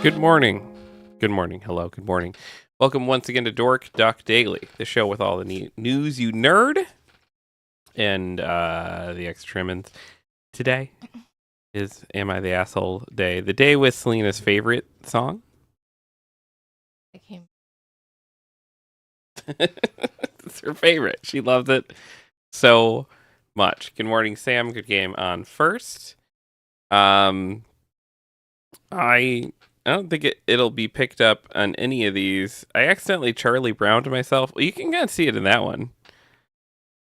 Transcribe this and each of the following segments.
Good morning. Good morning. Hello. Good morning. Welcome once again to Dork Duck Daily, the show with all the news you nerd and the extra trimmings. Today is Am I the Asshole Day, the day with Selena's favorite song. It's her favorite. She loves it so much. Good morning, Sam. Good game on first. I don't think it'll be picked up on any of these. I accidentally Charlie Browned myself. Well, you can kind of see it in that one.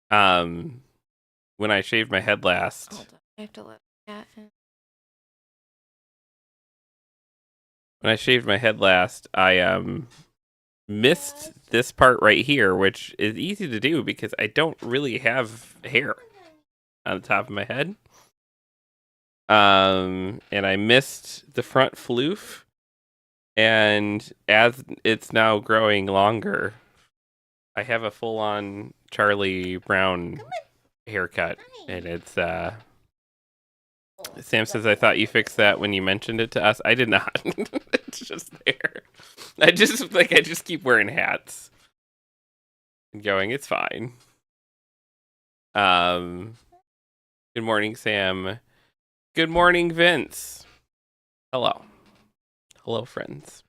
When I shaved my head last. Hold on, I have to let that in. When I shaved my head last, I missed this part right here, which is easy to do because I don't really have hair on the top of my head. And I missed the front floof. And as it's now growing longer, I have a full-on Charlie Brown haircut. And it's, Sam says, I thought you fixed that when you mentioned it to us. I did not. It's just there. I just keep wearing hats. And going, it's fine. Good morning, Sam. Good morning, Vince. Hello. Hello, friends.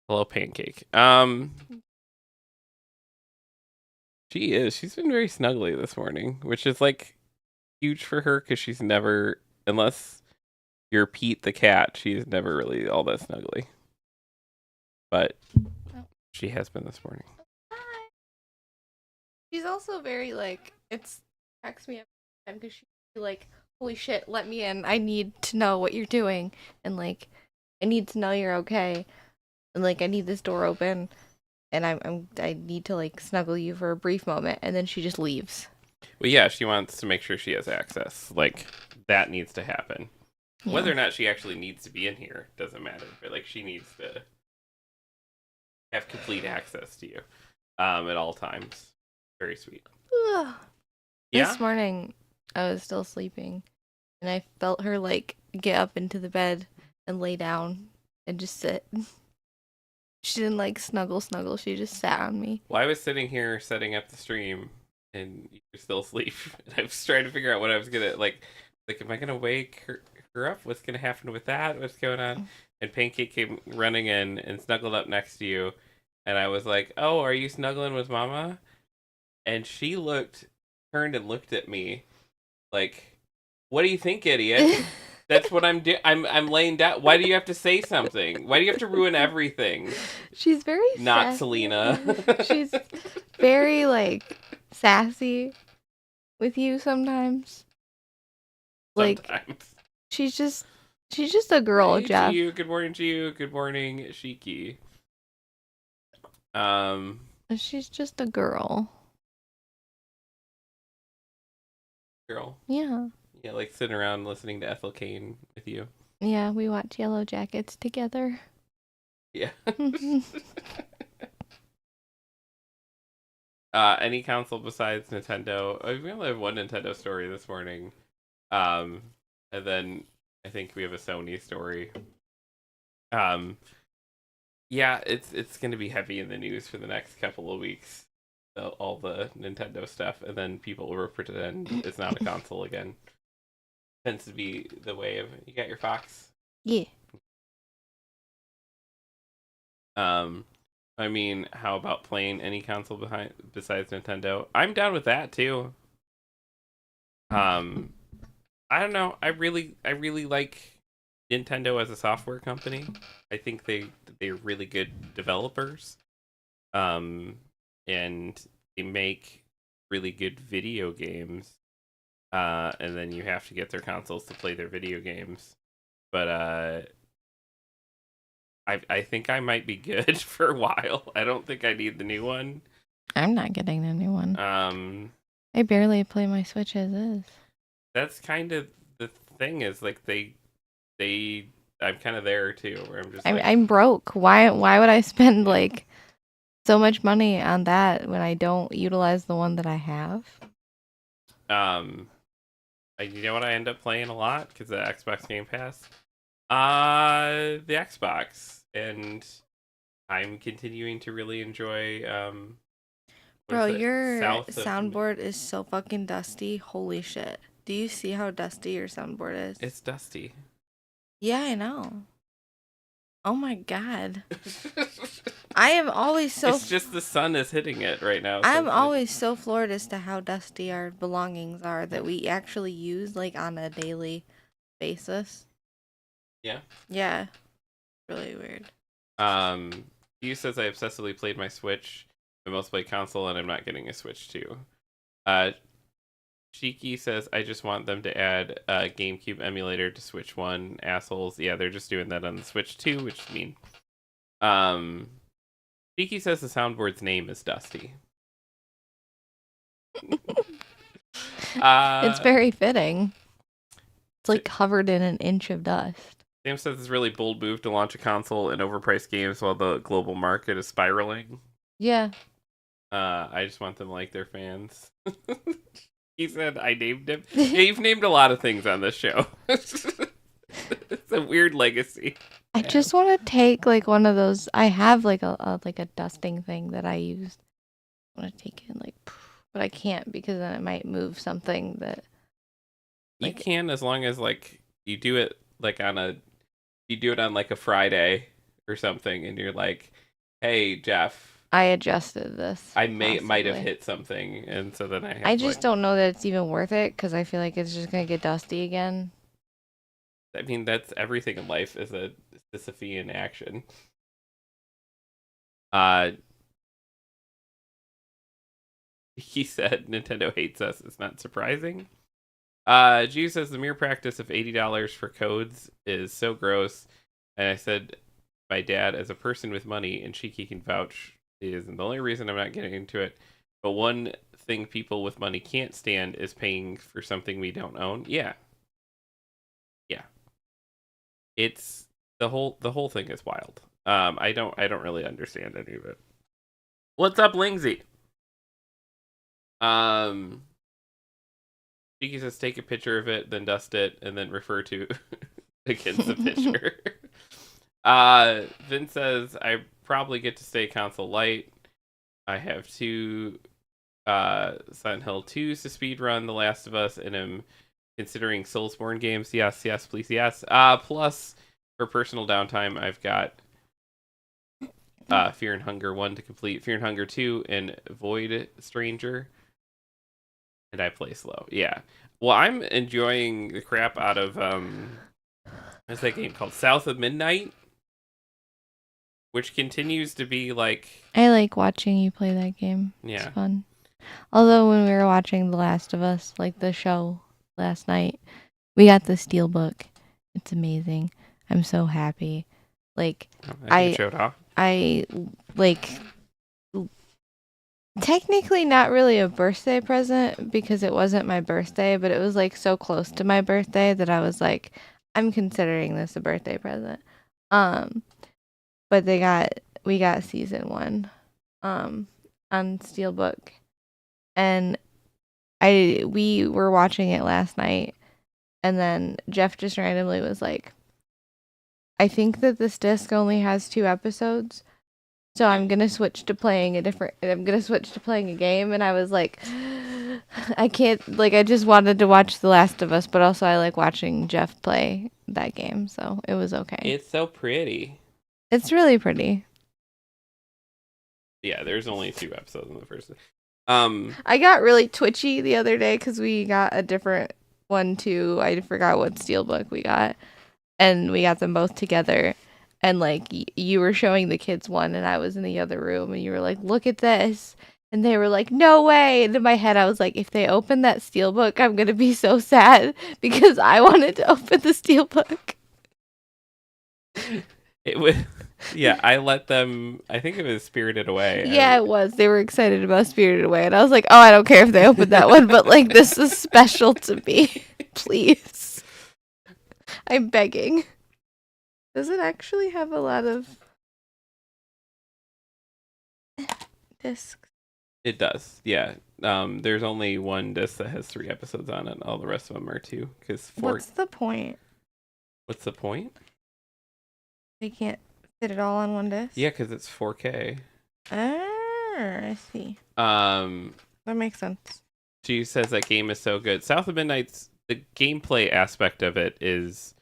Hello, Pancake. She's been very snuggly this morning, which is like huge for her because she's never, unless you're Pete the cat, she's never really all that snuggly. But she has been this morning. Hi. She's also very it's cracks me up because she's like, holy shit, let me in. I need to know what you're doing, and I need to know you're okay, and I need this door open, and I need to snuggle you for a brief moment, and then she just leaves. Well, yeah, she wants to make sure she has access. That needs to happen. Yeah. Whether or not she actually needs to be in here doesn't matter, but she needs to have complete access to you at all times. Very sweet. Yeah? This morning, I was still sleeping, and I felt her get up into the bed and lay down and just sit. She didn't snuggle. She just sat on me. Well, I was sitting here setting up the stream, and you were still asleep. And I was trying to figure out what I was gonna am I gonna wake her up? What's gonna happen with that? What's going on? And Pancake came running in and snuggled up next to you, and I was like, "Oh, are you snuggling with Mama?" And she turned and looked at me, like, "What do you think, idiot?" That's what I'm doing. I'm laying down. Why do you have to say something? Why do you have to ruin everything? She's very not sassy. Selena. She's very sassy with you sometimes. Sometimes. She's just a girl, hey, Jeff. Chiyu. Good morning, Chiyu. Good morning, Shiki. She's just a girl. Girl. Yeah. Yeah, sitting around listening to Ethel Cain with you. Yeah, we watch Yellow Jackets together. Yeah. Any console besides Nintendo? We only have one Nintendo story this morning. And then I think we have a Sony story. Yeah, it's going to be heavy in the news for the next couple of weeks. All the Nintendo stuff, and then people will pretend it's not a console again. Tends to be the way of. You got your Fox? Yeah. I mean, how about playing any console besides Nintendo? I'm down with that too. I don't know. I really like Nintendo as a software company. I think they're really good developers. And they make really good video games. And then you have to get their consoles to play their video games. But I think I might be good for a while. I don't think I need the new one. I'm not getting the new one. I barely play my Switch as is. That's kind of the thing. Is I'm kind of there too, where I'm just. I'm broke. Why would I spend so much money on that when I don't utilize the one that I have? You know what I end up playing a lot because the Xbox Game Pass. The Xbox, and I'm continuing to really enjoy what Bro, is it? your South of soundboard is so fucking dusty. Holy shit. Do you see how dusty your soundboard is? It's dusty. Yeah, I know. Oh my god. I am always so It's just the sun is hitting it right now. So I'm always so floored as to how dusty our belongings are that we actually use like on a daily basis. Yeah. Yeah. Really weird. Hugh says I obsessively played my Switch, my most played console, and I'm not getting a Switch too. Cheeky says I just want them to add a GameCube emulator to Switch 1. Assholes. Yeah, they're just doing that on the Switch 2, which is mean. Cheeky says the soundboard's name is Dusty. It's very fitting. It's like covered in an inch of dust. Sam says it's a really bold move to launch a console and overprice games while the global market is spiraling. Yeah. I just want them like their fans. He said I named him. Yeah, you've named a lot of things on this show. It's a weird legacy. I just want to take like one of those. I have like a dusting thing that I used. I want to take it and like, but I can't because then it might move something that. You can, as long as like you do it like you do it on like a Friday or something, and you're like, "Hey, Jeff, I adjusted this. I might have hit something," and so then I just don't know that it's even worth it because I feel like it's just gonna get dusty again. I mean, that's everything in life is a Sisyphean action. He said Nintendo hates us. It's not surprising. G says the mere practice of $80 for codes is so gross. And I said, my dad, as a person with money, and Cheeky can vouch, is the only reason I'm not getting into it. But one thing people with money can't stand is paying for something we don't own. Yeah. It's the whole thing is wild. I don't really understand any of it. What's up, Lingsy? Cheeky says take a picture of it, then dust it, and then refer to against the picture. Vin says I probably get to stay console light. I have two Silent Hill 2s to speedrun The Last of Us, and I'm considering Soulsborne games. Yes, please, yes. Plus, for personal downtime, I've got Fear and Hunger 1 to complete, Fear and Hunger 2, and Void Stranger. And I play slow. Yeah. Well, I'm enjoying the crap out of what's that game called? South of Midnight, which continues to be like. I like watching you play that game. Yeah. It's fun. Although when we were watching The Last of Us, like the show last night, we got the Steelbook. It's amazing. I'm so happy. Like I showed off. I like technically not really a birthday present because it wasn't my birthday, but it was like so close to my birthday that I was like, I'm considering this a birthday present. But we got season 1 on Steelbook, and we were watching it last night, and then Jeff just randomly was like, I think that this disc only has 2 episodes, so I'm gonna switch to playing a game. And I was like, I can't, like, I just wanted to watch The Last of Us, but also I like watching Jeff play that game, so it was okay. It's so pretty. It's really pretty. Yeah, there's only 2 episodes in the first. I got really twitchy the other day because we got a different one too. I forgot what Steelbook we got, and we got them both together. And like you were showing the kids one, and I was in the other room, and you were like, "Look at this," and they were like, "No way!" And in my head, I was like, "If they open that Steelbook, I'm gonna be so sad because I wanted to open the Steelbook." It was, yeah. I let them. I think it was Spirited Away. Yeah, it was. They were excited about Spirited Away, and I was like, "Oh, I don't care if they open that one, but like this is special to me, please." I'm begging. Does it actually have a lot of discs? It does, yeah. There's only one disc that has 3 episodes on it. All the rest of them are 2. Because What's the point? What's the point? They can't fit it all on one disc? Yeah, because it's 4K. I see. Um, That makes sense. She says that game is so good. South of Midnight's, the gameplay aspect of it is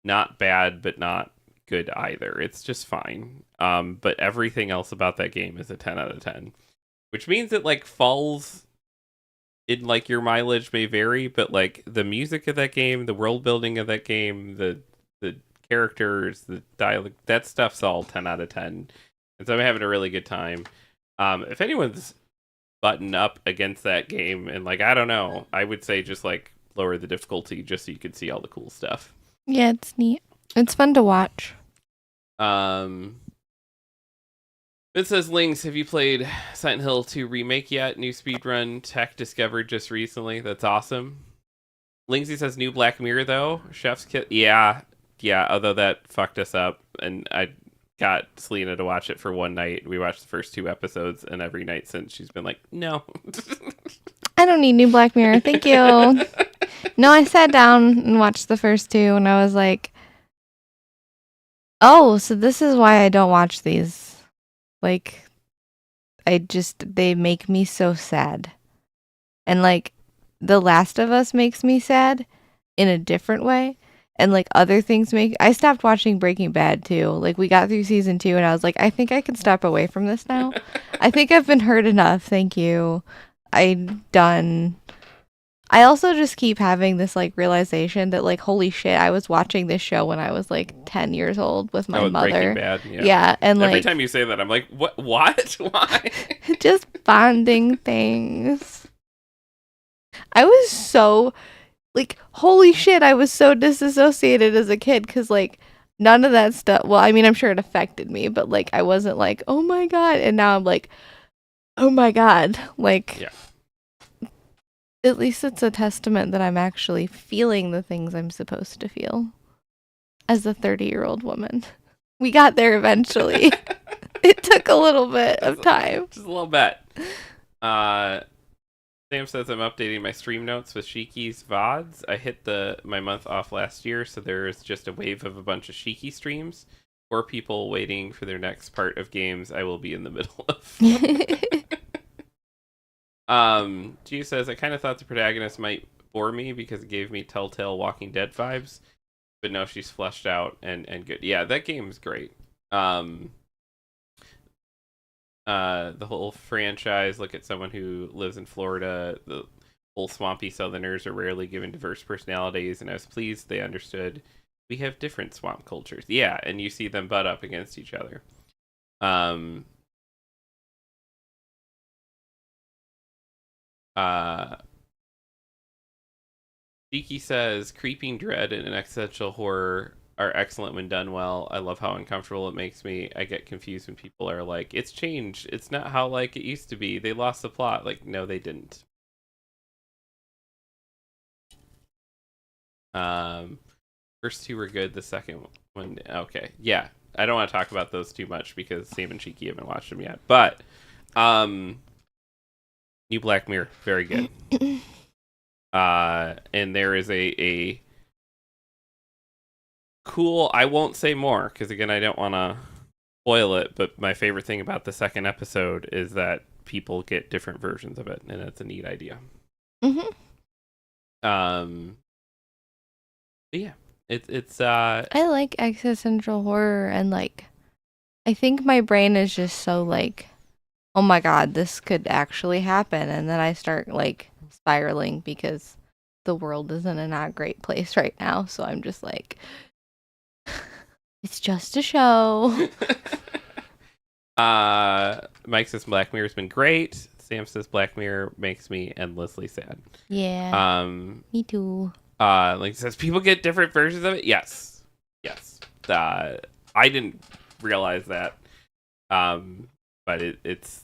not bad, but not good either. It's just fine. But everything else about that game is a 10 out of 10, which means it like falls in like your mileage may vary, but like the music of that game, the world building of that game, the characters, the dialogue, that stuff's all 10 out of 10. And so I'm having a really good time. If anyone's button up against that game and like I don't know, I would say just like lower the difficulty just so you can see all the cool stuff. Yeah, it's neat. It's fun to watch. It says, Lings, have you played Silent Hill 2 Remake yet? New speedrun tech discovered just recently. That's awesome. Lingsy says new Black Mirror though. Chef's Kiss. Yeah, although that fucked us up and I got Selena to watch it for one night. We watched the first 2 episodes, and every night since she's been like, no. I don't need new Black Mirror. Thank you. No, I sat down and watched the first 2, and I was like, oh, so this is why I don't watch these. Like, they make me so sad. And, like, The Last of Us makes me sad in a different way. And like other things I stopped watching Breaking Bad too. Like we got through season 2 and I was like, I think I can step away from this now. I think I've been hurt enough. Thank you. I'm done. I also just keep having this like realization that like, holy shit, I was watching this show when I was like 10 years old with my mother. Breaking Bad, yeah. And every like time you say that, I'm like, what? Why? just bonding things. I was so like, holy shit, I was so disassociated as a kid because, like, none of that stuff. Well, I mean, I'm sure it affected me, but, like, I wasn't like, oh my God. And now I'm like, oh my God. Like, yeah. At least it's a testament that I'm actually feeling the things I'm supposed to feel as a 30-year-old woman. We got there eventually. It took a little bit of time. Just a little bit. Sam says I'm updating my stream notes with Shiki's VODs. I hit my month off last year, so there's just a wave of a bunch of Shiki streams or people waiting for their next part of games I will be in the middle of. G says, I kind of thought the protagonist might bore me because it gave me Telltale Walking Dead vibes, but no, she's fleshed out and good. Yeah, that game's great. The whole franchise, look at someone who lives in Florida. The whole swampy Southerners are rarely given diverse personalities, and I was pleased they understood we have different swamp cultures. Yeah, and you see them butt up against each other. Shiki says, creeping dread and an existential horror are excellent when done well. I love how uncomfortable it makes me. I get confused when people are like, it's changed. It's not how like it used to be. They lost the plot. Like, no, they didn't. First 2 were good. The second one, okay. Yeah. I don't want to talk about those too much because Sam and Shiki haven't watched them yet. But, new Black Mirror, very good. And there is a cool, I won't say more because again I don't want to spoil it, but my favorite thing about the second episode is that people get different versions of it, and it's a neat idea. Yeah, it's I like existential horror, and like I think my brain is just so like, oh my God, this could actually happen, and then I start like spiraling because the world is in a not great place right now, so I'm just like, it's just a show. Mike says Black Mirror's been great. Sam says Black Mirror makes me endlessly sad. Yeah. Me too. Like says people get different versions of it. Yes. I didn't realize that. But it's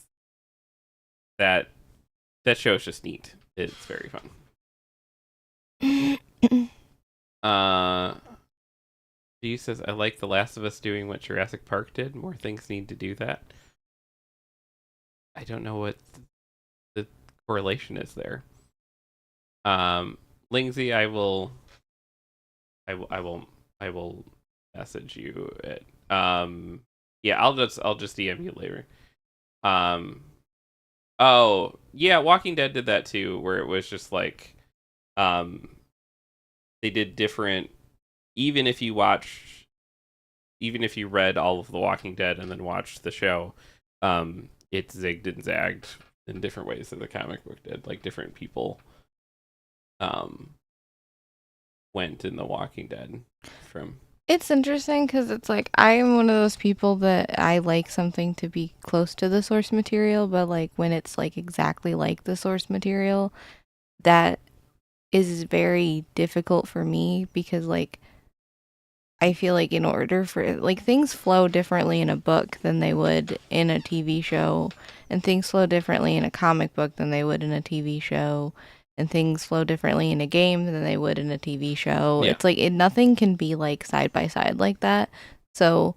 that show's just neat. It's very fun. She says, I like The Last of Us doing what Jurassic Park did. More things need to do that. I don't know what the correlation is there. Lingsy, I will message you at Yeah, I'll just DM you later. Oh yeah, Walking Dead did that too, where it was just like, um, they did different. Even if you watch, even if you read all of The Walking Dead and then watched the show, it zigged and zagged in different ways than the comic book did. Like different people, um, went in The Walking Dead from. It's interesting because it's like I am one of those people that I like something to be close to the source material, but like when it's like exactly like the source material, that is very difficult for me because like I feel like in order for like things flow differently in a book than they would in a TV show, and things flow differently in a comic book than they would in a TV show, and things flow differently in a game than they would in a TV show. Yeah. It's like nothing can be like side by side like that. So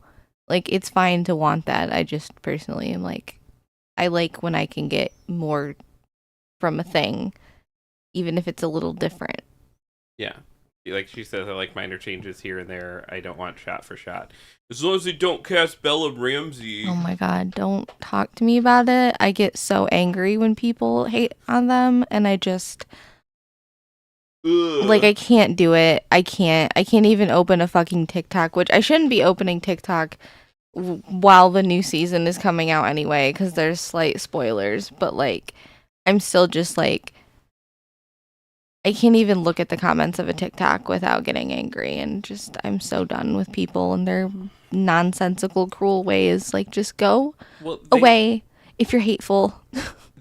like it's fine to want that. I just personally am like I like when I can get more from a thing even if it's a little different. Yeah. Like she says, I like minor changes here and there. I don't want shot for shot. As long as they don't cast Bella Ramsey. Oh my god, don't talk to me about it. I get so angry when people hate on them and I just like I can't do it. I can't even open a fucking TikTok, which I shouldn't be opening TikTok while the new season is coming out anyway cuz there's slight spoilers, but like I'm still just like I can't even look at the comments of a TikTok without getting angry and just I'm so done with people and their nonsensical cruel ways. Like just go away if you're hateful.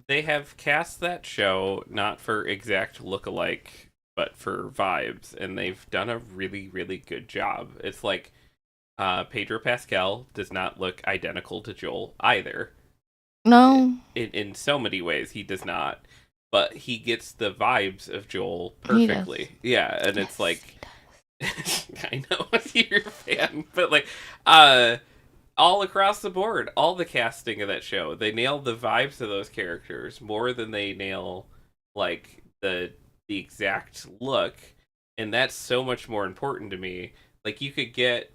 They have cast that show not for exact look-alike, but for vibes, and they've done a really, really good job. It's like Pedro Pascal does not look identical to Joel either. No. In so many ways, he does not. But he gets the vibes of Joel perfectly. Yeah, and it's like I know you're a fan, but like all across the board, all the casting of that show, they nail the vibes of those characters more than they nail like the exact look, and that's so much more important to me. Like you could get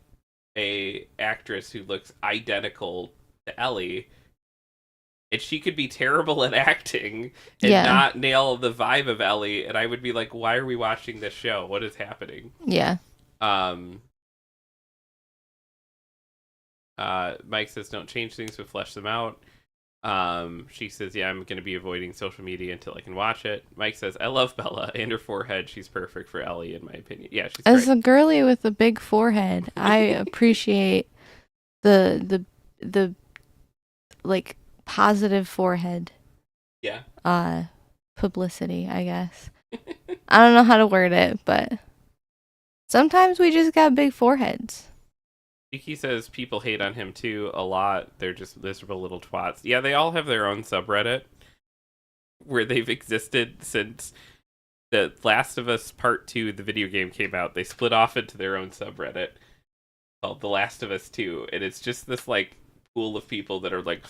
a actress who looks identical to Ellie, and she could be terrible at acting and not nail the vibe of Ellie, and I would be like, why are we watching this show? What is happening? Yeah. Mike says, don't change things, but flesh them out. She says, yeah, I'm going to be avoiding social media until I can watch it. Mike says, I love Bella and her forehead. She's perfect for Ellie, in my opinion. Yeah, she's As great. a girly with a big forehead, I appreciate the like positive forehead. Yeah. Publicity, I guess. I don't know how to word it, but sometimes we just got big foreheads. Vicky says people hate on him too a lot. They're just miserable little twats. Yeah, they all have their own subreddit where they've existed since The Last of Us Part 2, the video game, came out. They split off into their own subreddit called The Last of Us 2, and it's just this like pool of people that are like,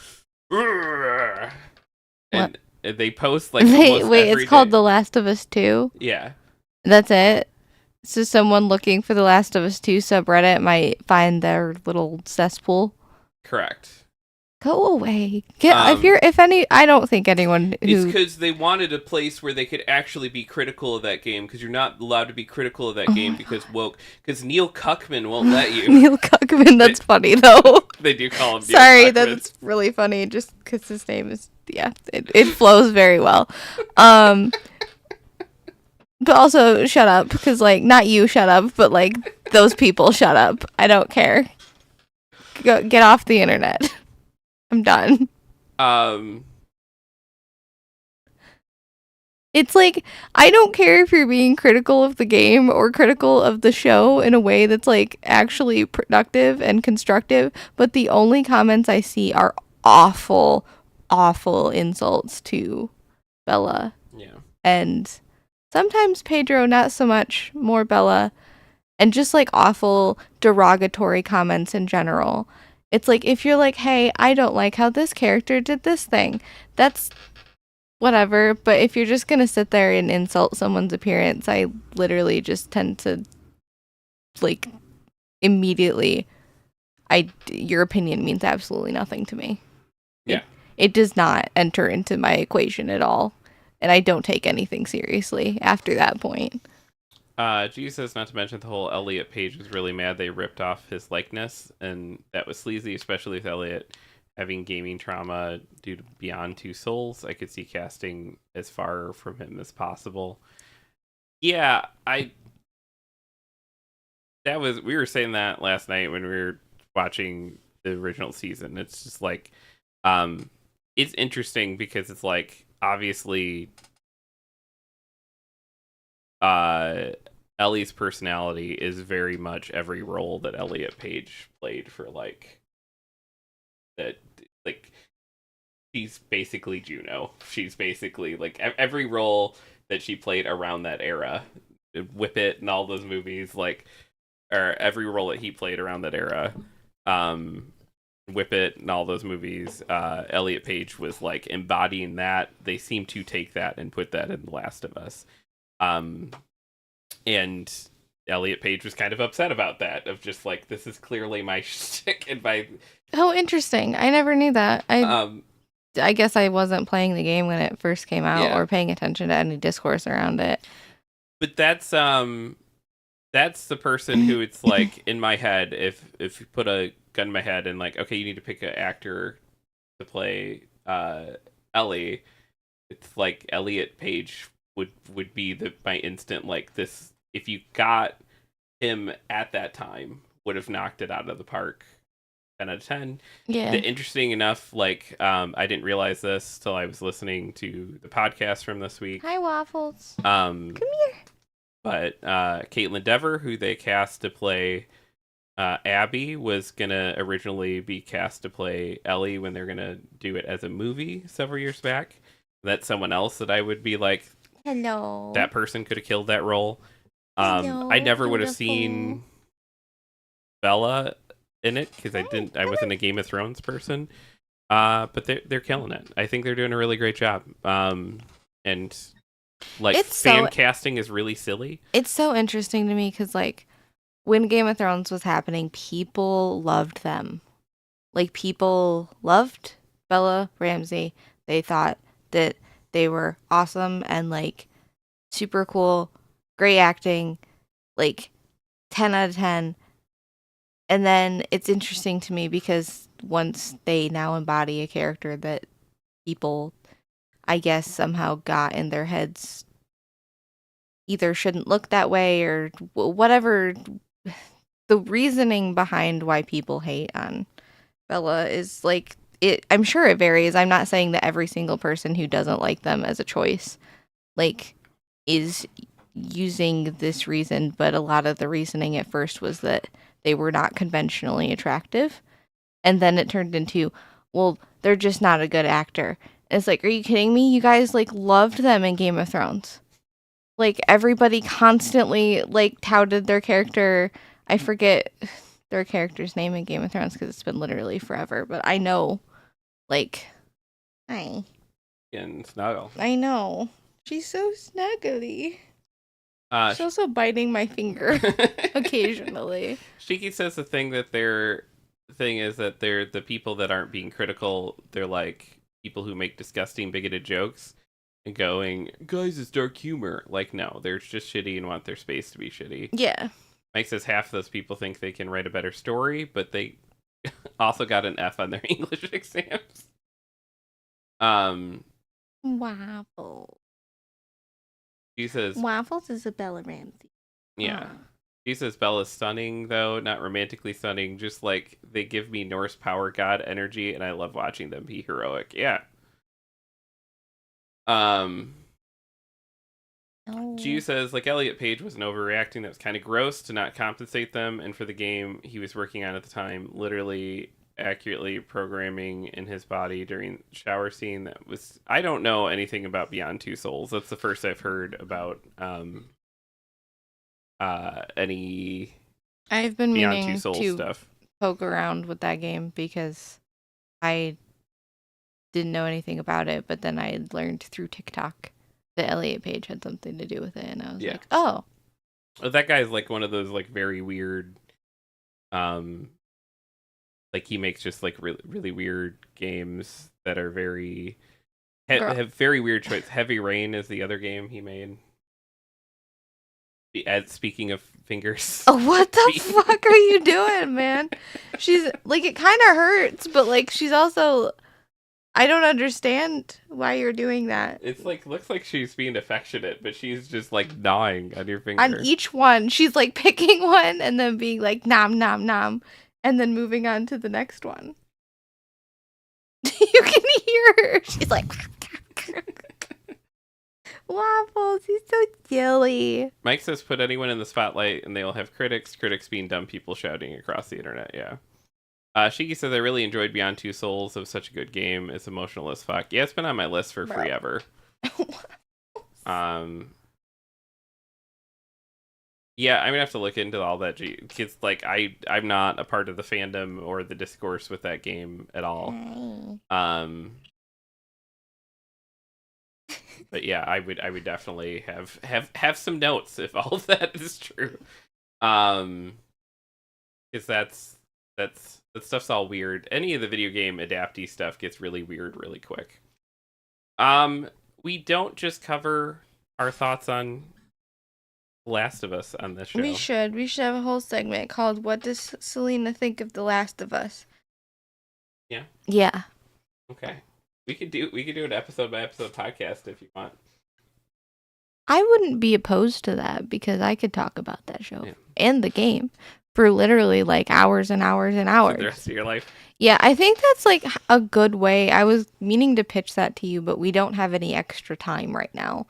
and they post like wait, every it's called day. The Last of Us 2? Yeah. That's it? So someone looking for The Last of Us 2 subreddit might find their little cesspool? Correct. Go away. I don't think anyone who... It's because they wanted a place where they could actually be critical of that game, because you're not allowed to be critical of that game because woke. Because Neil Cuckman won't let you. Neil Cuckman, that's funny though. They do call him Neil Sorry, Cuckman. that's really funny just because his name is... Yeah, it flows very well. But also, shut up, because, like, not you shut up, but, like, those people shut up. I don't care. Get off the internet. I'm done. It's like, I don't care if you're being critical of the game or critical of the show in a way that's, like, actually productive and constructive, but the only comments I see are awful, awful insults to Bella. Yeah. And sometimes Pedro, not so much, more Bella, and just like awful derogatory comments in general. It's like if you're like, hey, I don't like how this character did this thing, that's whatever. But if you're just gonna sit there and insult someone's appearance, I literally just tend to like immediately your opinion means absolutely nothing to me. Yeah. It does not enter into my equation at all. And I don't take anything seriously after that point. G says, not to mention the whole Elliot Page was really mad they ripped off his likeness, and that was sleazy, especially with Elliot having gaming trauma due to Beyond Two Souls. I could see casting as far from him as possible. Yeah, we were saying that last night when we were watching the original season. It's just like, it's interesting because it's like, obviously, Ellie's personality is very much every role that Elliot Page played for, like, that, like, she's basically Juno. She's basically, like, every role that she played around that era, Whip It and all those movies, like, or every role that he played around that era, Whip It and all those movies, Elliot Page was, like, embodying that. They seem to take that and put that in The Last of Us. And Elliot Page was kind of upset about that, of just like, this is clearly my shtick and my... Oh, interesting. I never knew that. I guess I wasn't playing the game when it first came out, or paying attention to any discourse around it. But that's the person who, it's like, in my head, if you put a gun in my head and like, okay, you need to pick an actor to play Ellie, it's like Elliot Page would be my instant, like, this, if you got him at that time, would have knocked it out of the park. 10 out of 10. Yeah. Interesting enough, like, I didn't realize this till I was listening to the podcast from this week. Hi, Waffles. Come here. But Caitlin Dever, who they cast to play Abby, was gonna originally be cast to play Ellie when they're gonna do it as a movie several years back. That's someone else that I would be like, hello, that person could have killed that role. Hello, I never would have beautiful. seen Bella in it because I wasn't a Game of Thrones person. But they're killing it. I think they're doing a really great job. And like, fan casting is really silly. It's so interesting to me because, like, when Game of Thrones was happening, people loved them. Like, people loved Bella Ramsey. They thought that they were awesome and, like, super cool, great acting, like, 10 out of 10. And then it's interesting to me because once they now embody a character that people, I guess, somehow got in their heads either shouldn't look that way or whatever, the reasoning behind why people hate on Bella is, like, I'm sure it varies. I'm not saying that every single person who doesn't like them as a choice, like, is using this reason, but a lot of the reasoning at first was that they were not conventionally attractive. And then it turned into, well, they're just not a good actor. And it's like, are you kidding me? You guys, like, loved them in Game of Thrones. Like, everybody constantly, like, touted their character. I forget their character's name in Game of Thrones because it's been literally forever. But I know, like, hi. And Snuggle. I know. She's so snuggly. She's also biting my finger occasionally. Shiki says the thing that their thing is that they're the people that aren't being critical. They're like people who make disgusting, bigoted jokes and going, guys, it's dark humor. Like, no, they're just shitty and want their space to be shitty. Yeah. Mike says half of those people think they can write a better story, but they also got an F on their English exams. Waffles. She says Waffles is a Bella Ramsey. Yeah. She says Bella's stunning, though, not romantically stunning, just like they give me Norse power god energy, and I love watching them be heroic. Yeah. G says, like, Elliot Page was an overreacting that was kind of gross to not compensate them, and for the game he was working on at the time, literally accurately programming in his body during the shower scene. That was, I don't know anything about Beyond Two Souls. That's the first I've heard about any I've been Beyond meaning Two Souls to stuff. Poke around with that game because I didn't know anything about it, but then I had learned through TikTok that Elliot Page had something to do with it, and I was like, oh. That guy's like one of those like very weird Like he makes just like really really weird games that are very Girl. have very weird choices. Heavy Rain is the other game he made. Speaking of fingers. Oh, what the fuck are you doing, man? She's like, it kind of hurts, but like, she's also. I don't understand why you're doing that. It's like looks like she's being affectionate, but she's just like gnawing on your finger. On each one, she's like picking one and then being like nom nom nom, and then moving on to the next one. You can hear her. She's like, Waffles, he's so silly. Mike says, put anyone in the spotlight and they will have critics. Critics being dumb people shouting across the internet. Yeah. Shiki says, I really enjoyed Beyond Two Souls. It was such a good game. It's emotional as fuck. Yeah, it's been on my list for forever. Yeah, I'm gonna have to look into all that. Because like I'm not a part of the fandom or the discourse with that game at all. But yeah, I would definitely have some notes if all of that is true. Because that stuff's all weird. Any of the video game adaptee stuff gets really weird really quick. We don't just cover our thoughts on Last of Us on this show. We should have a whole segment called "What Does Selena Think of The Last of Us?" Yeah. Yeah. Okay. We could do an episode by episode podcast if you want. I wouldn't be opposed to that because I could talk about that show and the game for literally like hours and hours and hours. For the rest of your life. Yeah, I think that's like a good way. I was meaning to pitch that to you, but we don't have any extra time right now.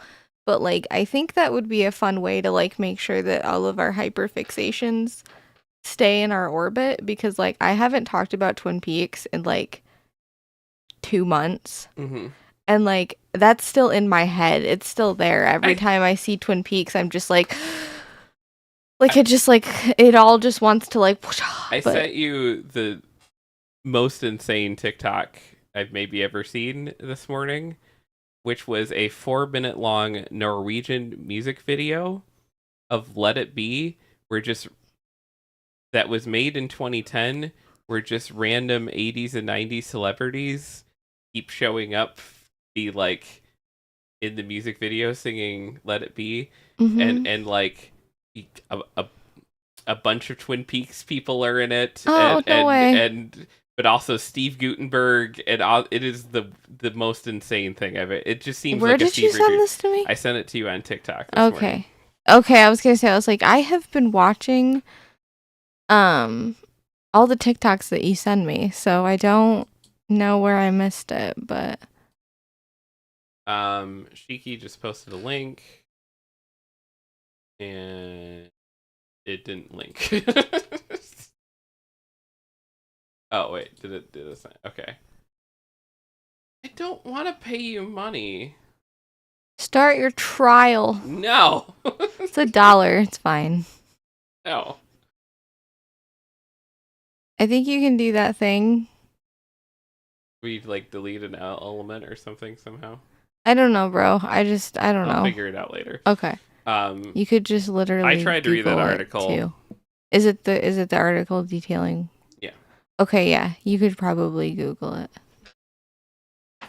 But like, I think that would be a fun way to like make sure that all of our hyperfixations stay in our orbit, because like I haven't talked about Twin Peaks in like 2 months. Mm-hmm. And like that's still in my head. It's still there. Every time I see Twin Peaks, I'm just like it all just wants to like. I sent you the most insane TikTok I've maybe ever seen this morning, which was a 4-minute long Norwegian music video of Let It Be, that was made in 2010, where just random 80s and 90s celebrities keep showing up, be like in the music video singing Let It Be. Mm-hmm. and like a bunch of Twin Peaks people are in it. Oh, no way. But also Steve Guttenberg, and it is the most insane thing ever. It just seems Where like did you send this to me? I sent it to you on TikTok this morning. Okay, I was gonna say, I was like, I have been watching all the TikToks that you send me, so I don't know where I missed it, but Shiki just posted a link and it didn't link. Oh wait, did it okay. I don't want to pay you money. Start your trial. No. It's $1. It's fine. No. I think you can do that thing. We like delete an element or something somehow. I don't know, bro. I don't know. I'll figure it out later. Okay. You could just literally. I tried to read that Google article. too. Is it the article detailing? Yeah. Okay, yeah. You could probably Google it.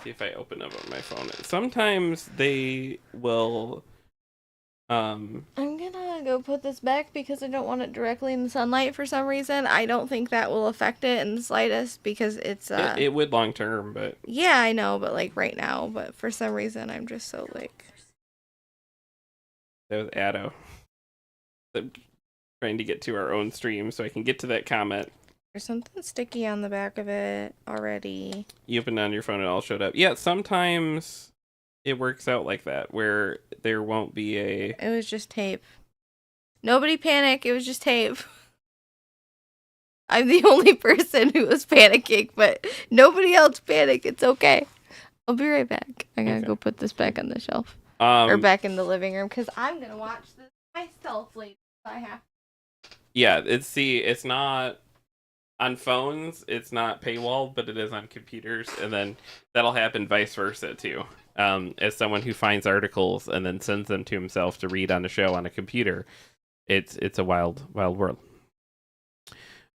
See if I open up on my phone. Sometimes they will. I'm gonna go put this back because I don't want it directly in the sunlight for some reason. I don't think that will affect it in the slightest because it's it would long term, but yeah, I know, but like right now, but for some reason I'm just so like. That was Addo. I'm trying to get to our own stream so I can get to that comment. There's something sticky on the back of it already. You opened on your phone, it all showed up. Yeah, sometimes it works out like that, where there won't be a... It was just tape. Nobody panic, it was just tape. I'm the only person who was panicking, but nobody else panic. It's okay. I'll be right back. I gotta go put this back on the shelf. Or back in the living room, because I'm gonna watch this myself later if I have to. Yeah, it's not... On phones, it's not paywalled, but it is on computers, and then that'll happen vice versa, too. As someone who finds articles and then sends them to himself to read on a show on a computer, it's a wild, wild world.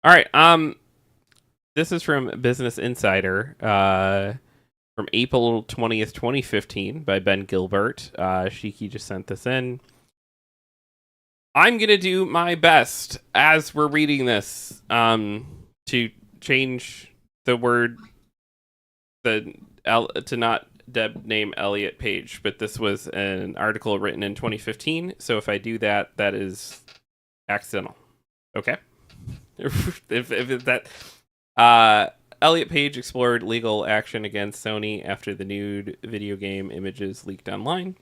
All right, this is from Business Insider from April 20th, 2015 by Ben Gilbert. Shiki just sent this in. I'm going to do my best as we're reading this to change the word to not Deb name Elliot Page, but this was an article written in 2015. So if I do that, that is accidental. Okay. if that Elliot Page explored legal action against Sony after the nude video game images leaked online.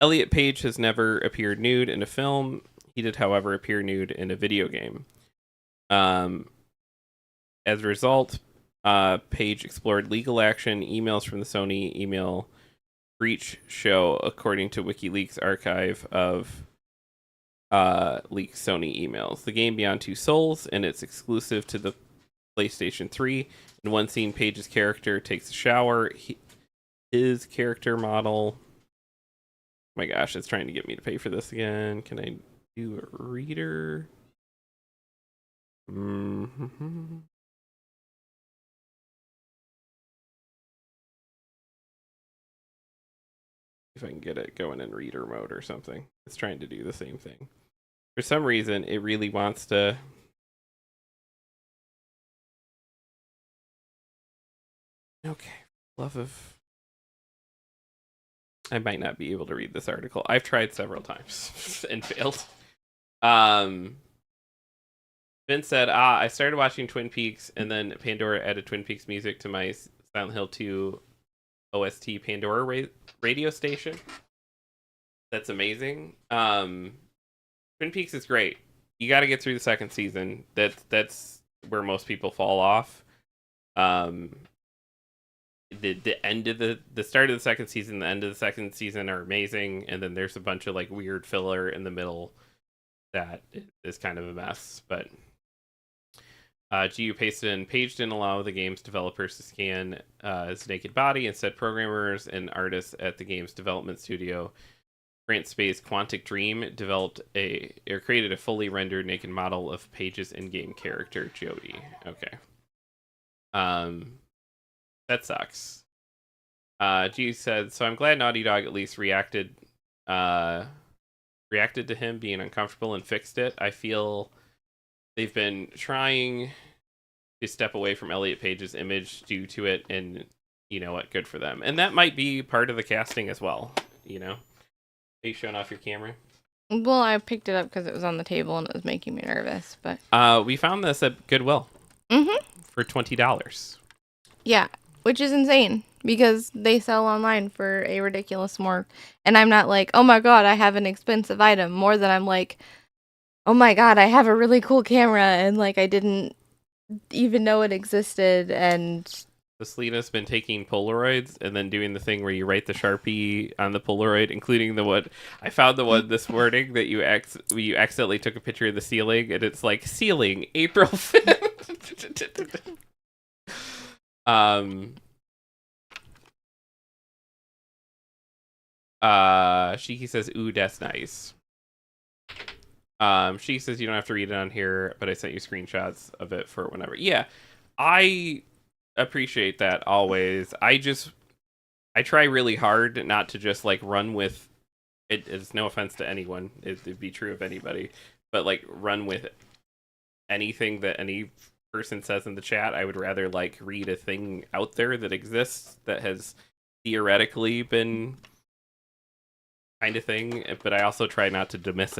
Elliot Page has never appeared nude in a film. He did, however, appear nude in a video game. As a result, Page explored legal action. Emails from the Sony email breach show, according to WikiLeaks archive of leaked Sony emails. The game Beyond Two Souls, and it's exclusive to the PlayStation 3. In one scene, Page's character takes a shower. His character model... Oh my gosh, it's trying to get me to pay for this again. Can I do a reader? Mm-hmm. If I can get it going in reader mode or something. It's trying to do the same thing. For some reason, it really wants to... Okay. Love of... I might not be able to read this article. I've tried several times and failed. Vince said, I started watching Twin Peaks, and then Pandora added Twin Peaks music to my Silent Hill 2 OST Pandora radio station. That's amazing. Twin Peaks is great. You got to get through the second season. That's where most people fall off. The end of the start of the second season, the end of the second season are amazing, and then there's a bunch of like weird filler in the middle that is kind of a mess. But GU pasted in, Page didn't allow the game's developers to scan his naked body. Instead, programmers and artists at the game's development studio, Grant Space Quantic Dream, created a fully rendered naked model of Page's in-game character, Jody. Okay. That sucks. G said, so I'm glad Naughty Dog at least reacted to him being uncomfortable and fixed it. I feel they've been trying to step away from Elliot Page's image due to it, and you know what, good for them. And that might be part of the casting as well, you know? Are you showing off your camera? Well, I picked it up because it was on the table and it was making me nervous, but... We found this at Goodwill. Mm-hmm. For $20. Yeah, which is insane because they sell online for a ridiculous more. And I'm not like, oh my god, I have an expensive item. More than I'm like, oh my god, I have a really cool camera and like I didn't even know it existed. And Selena's been taking Polaroids and then doing the thing where you write the Sharpie on the Polaroid, including the one I found the one this morning that you accidentally took a picture of the ceiling, and it's like ceiling April 5th. Shiki says, ooh, that's nice. She says you don't have to read it on here, but I sent you screenshots of it for whenever. Yeah, I appreciate that always. I try really hard not to just like run with it. It's no offense to anyone. It'd be true of anybody, but like run with anything that any person says in the chat. I would rather like read a thing out there that exists that has theoretically been kind of thing, but I also try not to dismiss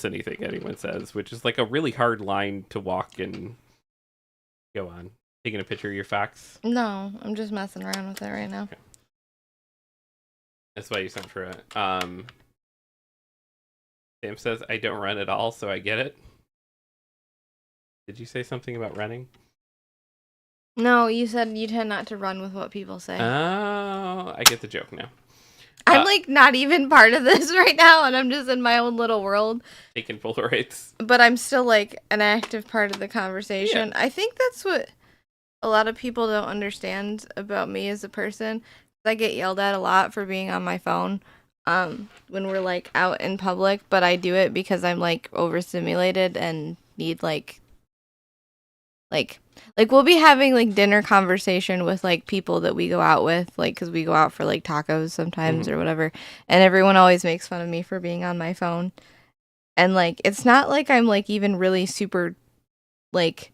anything anyone says, which is like a really hard line to walk and go on. Taking a picture of your facts? no, I'm just messing around with it right now. Okay. That's why you sent for it. Sam says, I don't run at all, so I get it. Did you say something about running? No, you said you tend not to run with what people say. Oh, I get the joke now. I'm like not even part of this right now, and I'm just in my own little world. Taking Polaroids. But I'm still like an active part of the conversation. Yeah. I think that's what a lot of people don't understand about me as a person. I get yelled at a lot for being on my phone when we're like out in public, but I do it because I'm like overstimulated and need like like we'll be having like dinner conversation with like people that we go out with, like because we go out for like tacos sometimes or whatever, and everyone always makes fun of me for being on my phone. And like it's not like I'm like even really super like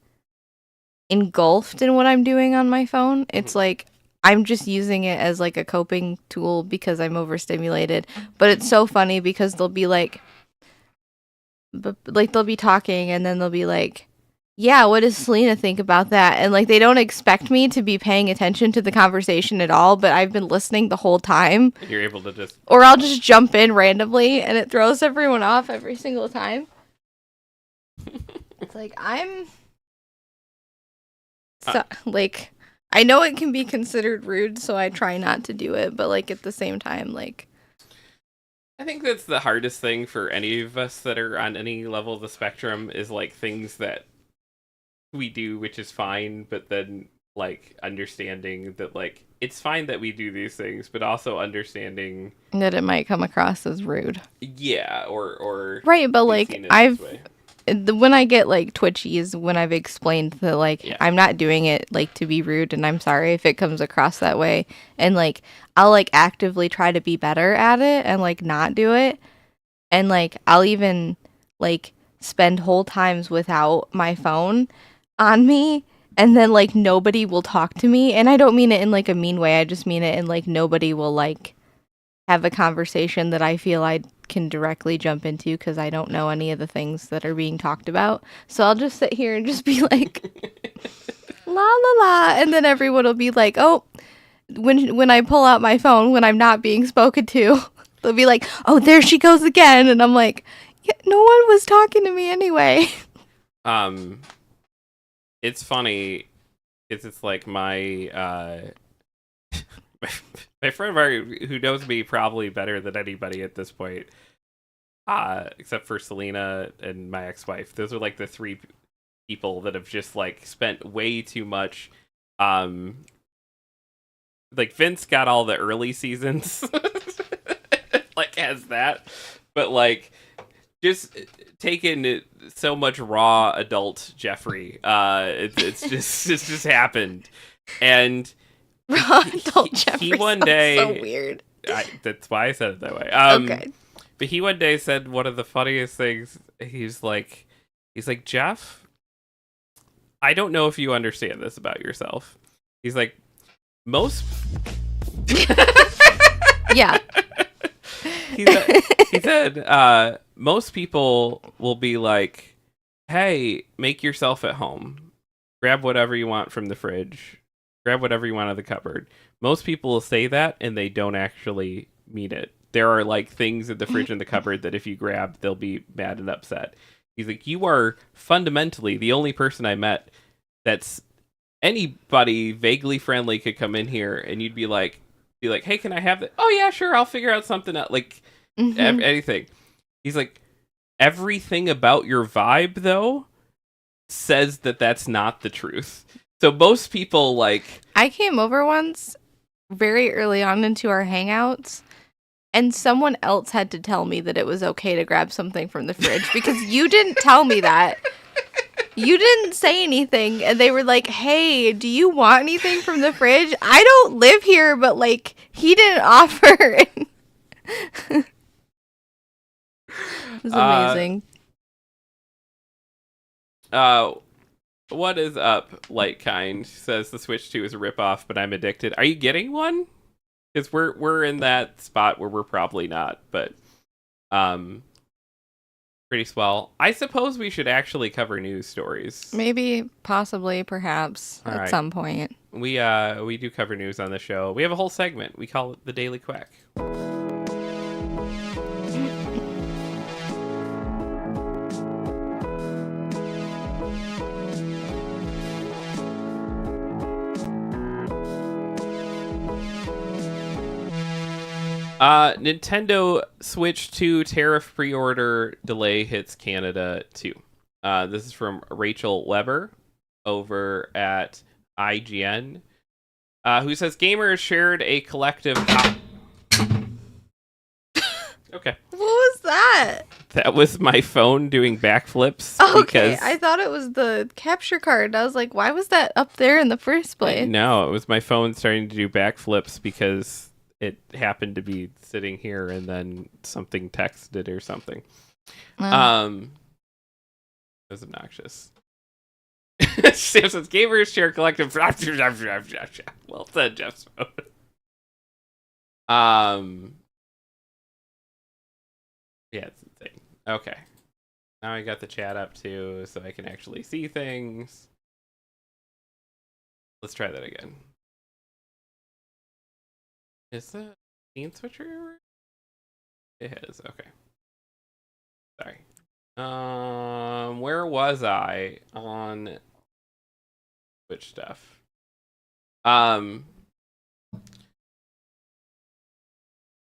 engulfed in what I'm doing on my phone. It's like I'm just using it as like a coping tool because I'm overstimulated. But it's so funny because they'll be like they'll be talking and then they'll be like, yeah, what does Selena think about that? And like they don't expect me to be paying attention to the conversation at all, but I've been listening the whole time. You're able to just, or I'll just jump in randomly and it throws everyone off every single time. It's like like I know it can be considered rude, so I try not to do it, but like at the same time, like I think that's the hardest thing for any of us that are on any level of the spectrum is like things that we do, which is fine, but then like understanding that like it's fine that we do these things, but also understanding that it might come across as rude. Yeah, or right, but like when I get like twitchy is when I've explained that like I'm not doing it like to be rude, and I'm sorry if it comes across that way, and like I'll like actively try to be better at it and like not do it, and like I'll even like spend whole times without my phone on me, and then like nobody will talk to me, and I don't mean it in like a mean way, I just mean it in like nobody will like have a conversation that I feel I can directly jump into because I don't know any of the things that are being talked about. So I'll just sit here and just be like, la la la, and then everyone will be like, oh, when I pull out my phone when I'm not being spoken to, they'll be like, oh, there she goes again, and I'm like, yeah, no one was talking to me anyway. It's funny because it's like my friend Mary, who knows me probably better than anybody at this point, except for Selena and my ex-wife. Those are like the three people that have just like spent way too much. Like Vince got all the early seasons, like has that, but like just taken so much raw adult Jeffrey. It's just happened, and. Raw adult Jeffrey he one day, so weird. That's why I said it that way. Okay. But he one day said one of the funniest things. He's like, Jeff, I don't know if you understand this about yourself. He's like, most. Yeah. He said, most people will be like, hey, make yourself at home. Grab whatever you want from the fridge. Grab whatever you want out of the cupboard. Most people will say that, and they don't actually mean it. There are, like, things in the fridge and the cupboard that if you grab, they'll be mad and upset. He's like, you are fundamentally the only person I met that's anybody vaguely friendly could come in here, and you'd be like, hey, can I have that? Oh, yeah, sure, I'll figure out something out. Like, anything. He's like, everything about your vibe, though, says that that's not the truth. So most people, like... I came over once, very early on into our hangouts, and someone else had to tell me that it was okay to grab something from the fridge, because you didn't tell me that. You didn't say anything, and they were like, hey, do you want anything from the fridge? I don't live here, but, like, he didn't offer. It was amazing. What is up, Lightkind? Says the Switch 2 is a ripoff, but I'm addicted. Are you getting one? Because we're in that spot where we're probably not, but pretty swell. I suppose we should actually cover news stories. Maybe, possibly, perhaps, at some point. We do cover news on the show. We have a whole segment. We call it the Daily Quack. Nintendo Switch 2 tariff pre-order delay hits Canada too. This is from Rachel Weber over at IGN, who says gamers shared a collective... Okay. What was that? That was my phone doing backflips. Okay, Because I thought it was the capture card. I was like, why was that up there in the first place? no, it was my phone starting to do backflips because it happened to be sitting here and then something texted or something. It was obnoxious. Sam says, gamers share collective. Well said, Jeff's phone. Yeah, it's insane. Okay. Now I got the chat up too, so I can actually see things. Let's try that again. Is the scene switcher? It is. Okay. Sorry. Where was I on Switch stuff?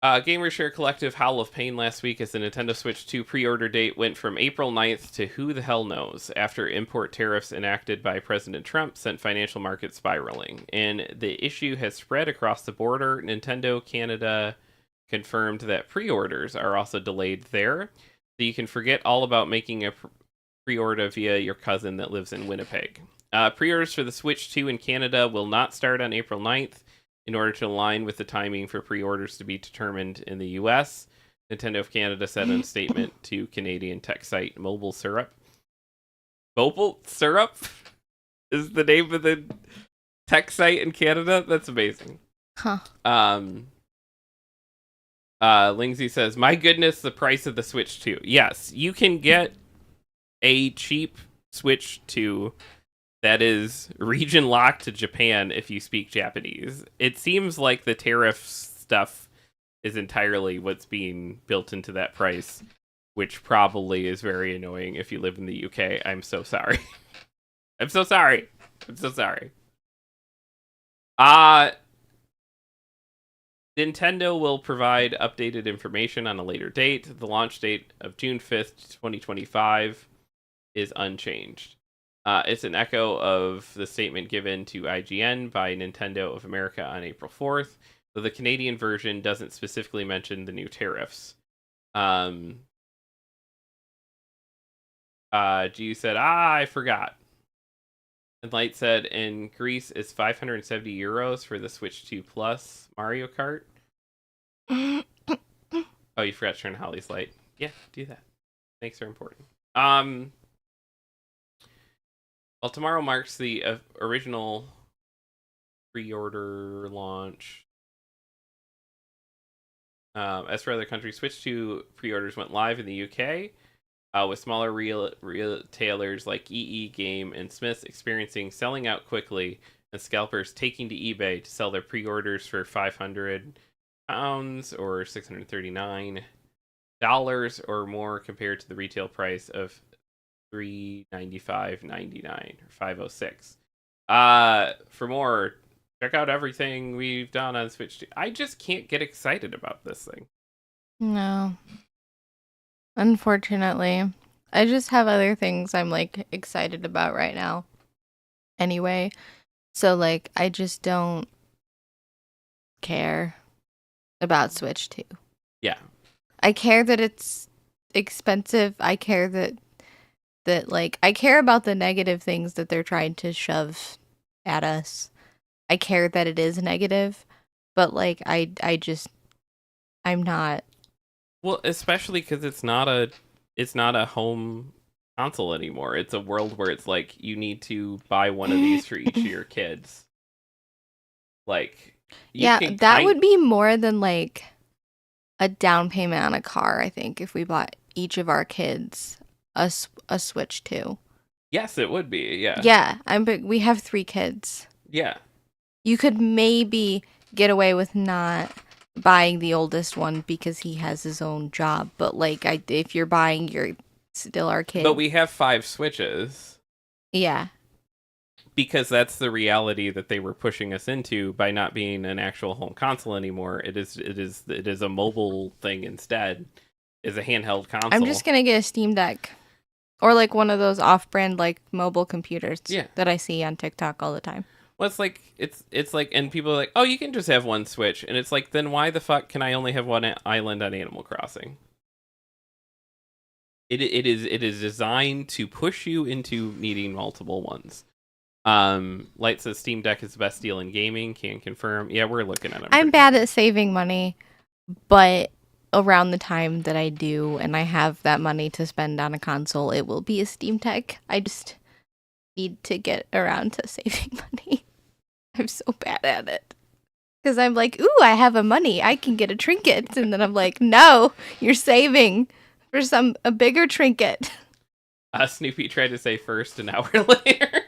Gamers Share Collective Howl of Pain last week as the Nintendo Switch 2 pre-order date went from April 9th to who the hell knows after import tariffs enacted by President Trump sent financial markets spiraling. And the issue has spread across the border. Nintendo Canada confirmed that pre-orders are also delayed there. So you can forget all about making a pre-order via your cousin that lives in Winnipeg. Pre-orders for the Switch 2 in Canada will not start on April 9th. In order to align with the timing for pre-orders to be determined in the US, Nintendo of Canada said in a statement to Canadian tech site Mobile Syrup. Mobile Syrup is the name of the tech site in Canada? That's amazing. Huh. Lindsay says, my goodness, the price of the Switch 2. Yes, you can get a cheap Switch 2 that is region locked to Japan if you speak Japanese. It seems like the tariff stuff is entirely what's being built into that price, which probably is very annoying if you live in the UK. I'm so sorry. I'm so sorry. Nintendo will provide updated information on a later date. The launch date of June 5th, 2025 is unchanged. It's an echo of the statement given to IGN by Nintendo of America on April 4th, though the Canadian version doesn't specifically mention the new tariffs. G said, I forgot. And Light said, in Greece, it's 570 euros for the Switch 2 Plus Mario Kart. Oh, you forgot to turn Holly's light. Yeah, do that. Thanks are important. Well, tomorrow marks the original pre-order launch. As for other countries, Switch 2 pre-orders went live in the UK, with smaller retailers like EE Game and Smiths experiencing selling out quickly, and scalpers taking to eBay to sell their pre-orders for £500 or $639 or more compared to the retail price of $395.99 or $506. For more, check out everything we've done on Switch 2. I just can't get excited about this thing. No. Unfortunately. I just have other things I'm like excited about right now. Anyway. So like I just don't care about Switch 2. Yeah. I care that it's expensive. I care that like I care about the negative things that they're trying to shove at us. I care that it is negative, but like I'm not. Well, especially because it's not a home console anymore. It's a world where it's like you need to buy one of these for each of your kids. Like, that would be more than like a down payment on a car. I think if we bought each of our kids a Switch 2. Yes, it would be. Yeah. Yeah, we have 3 kids. Yeah. You could maybe get away with not buying the oldest one because he has his own job, but like if you're buying still our kid. But we have 5 Switches. Yeah. Because that's the reality that they were pushing us into by not being an actual home console anymore. It is a mobile thing instead. Is a handheld console. I'm just gonna get a Steam Deck. Or like one of those off-brand like mobile computers that I see on TikTok all the time. Well, it's like, and people are like, oh, you can just have one Switch, and it's like, then why the fuck can I only have one island on Animal Crossing? it is designed to push you into needing multiple ones. Light says Steam Deck is the best deal in gaming. Can confirm. Yeah, we're looking at them. I'm bad at saving money, but around the time that I do and I have that money to spend on a console, it will be a Steam Deck. I just need to get around to saving money. I'm so bad at it. Because I'm like, ooh, I have a money. I can get a trinket. And then I'm like, no, you're saving for a bigger trinket. Snoopy tried to say first an hour later.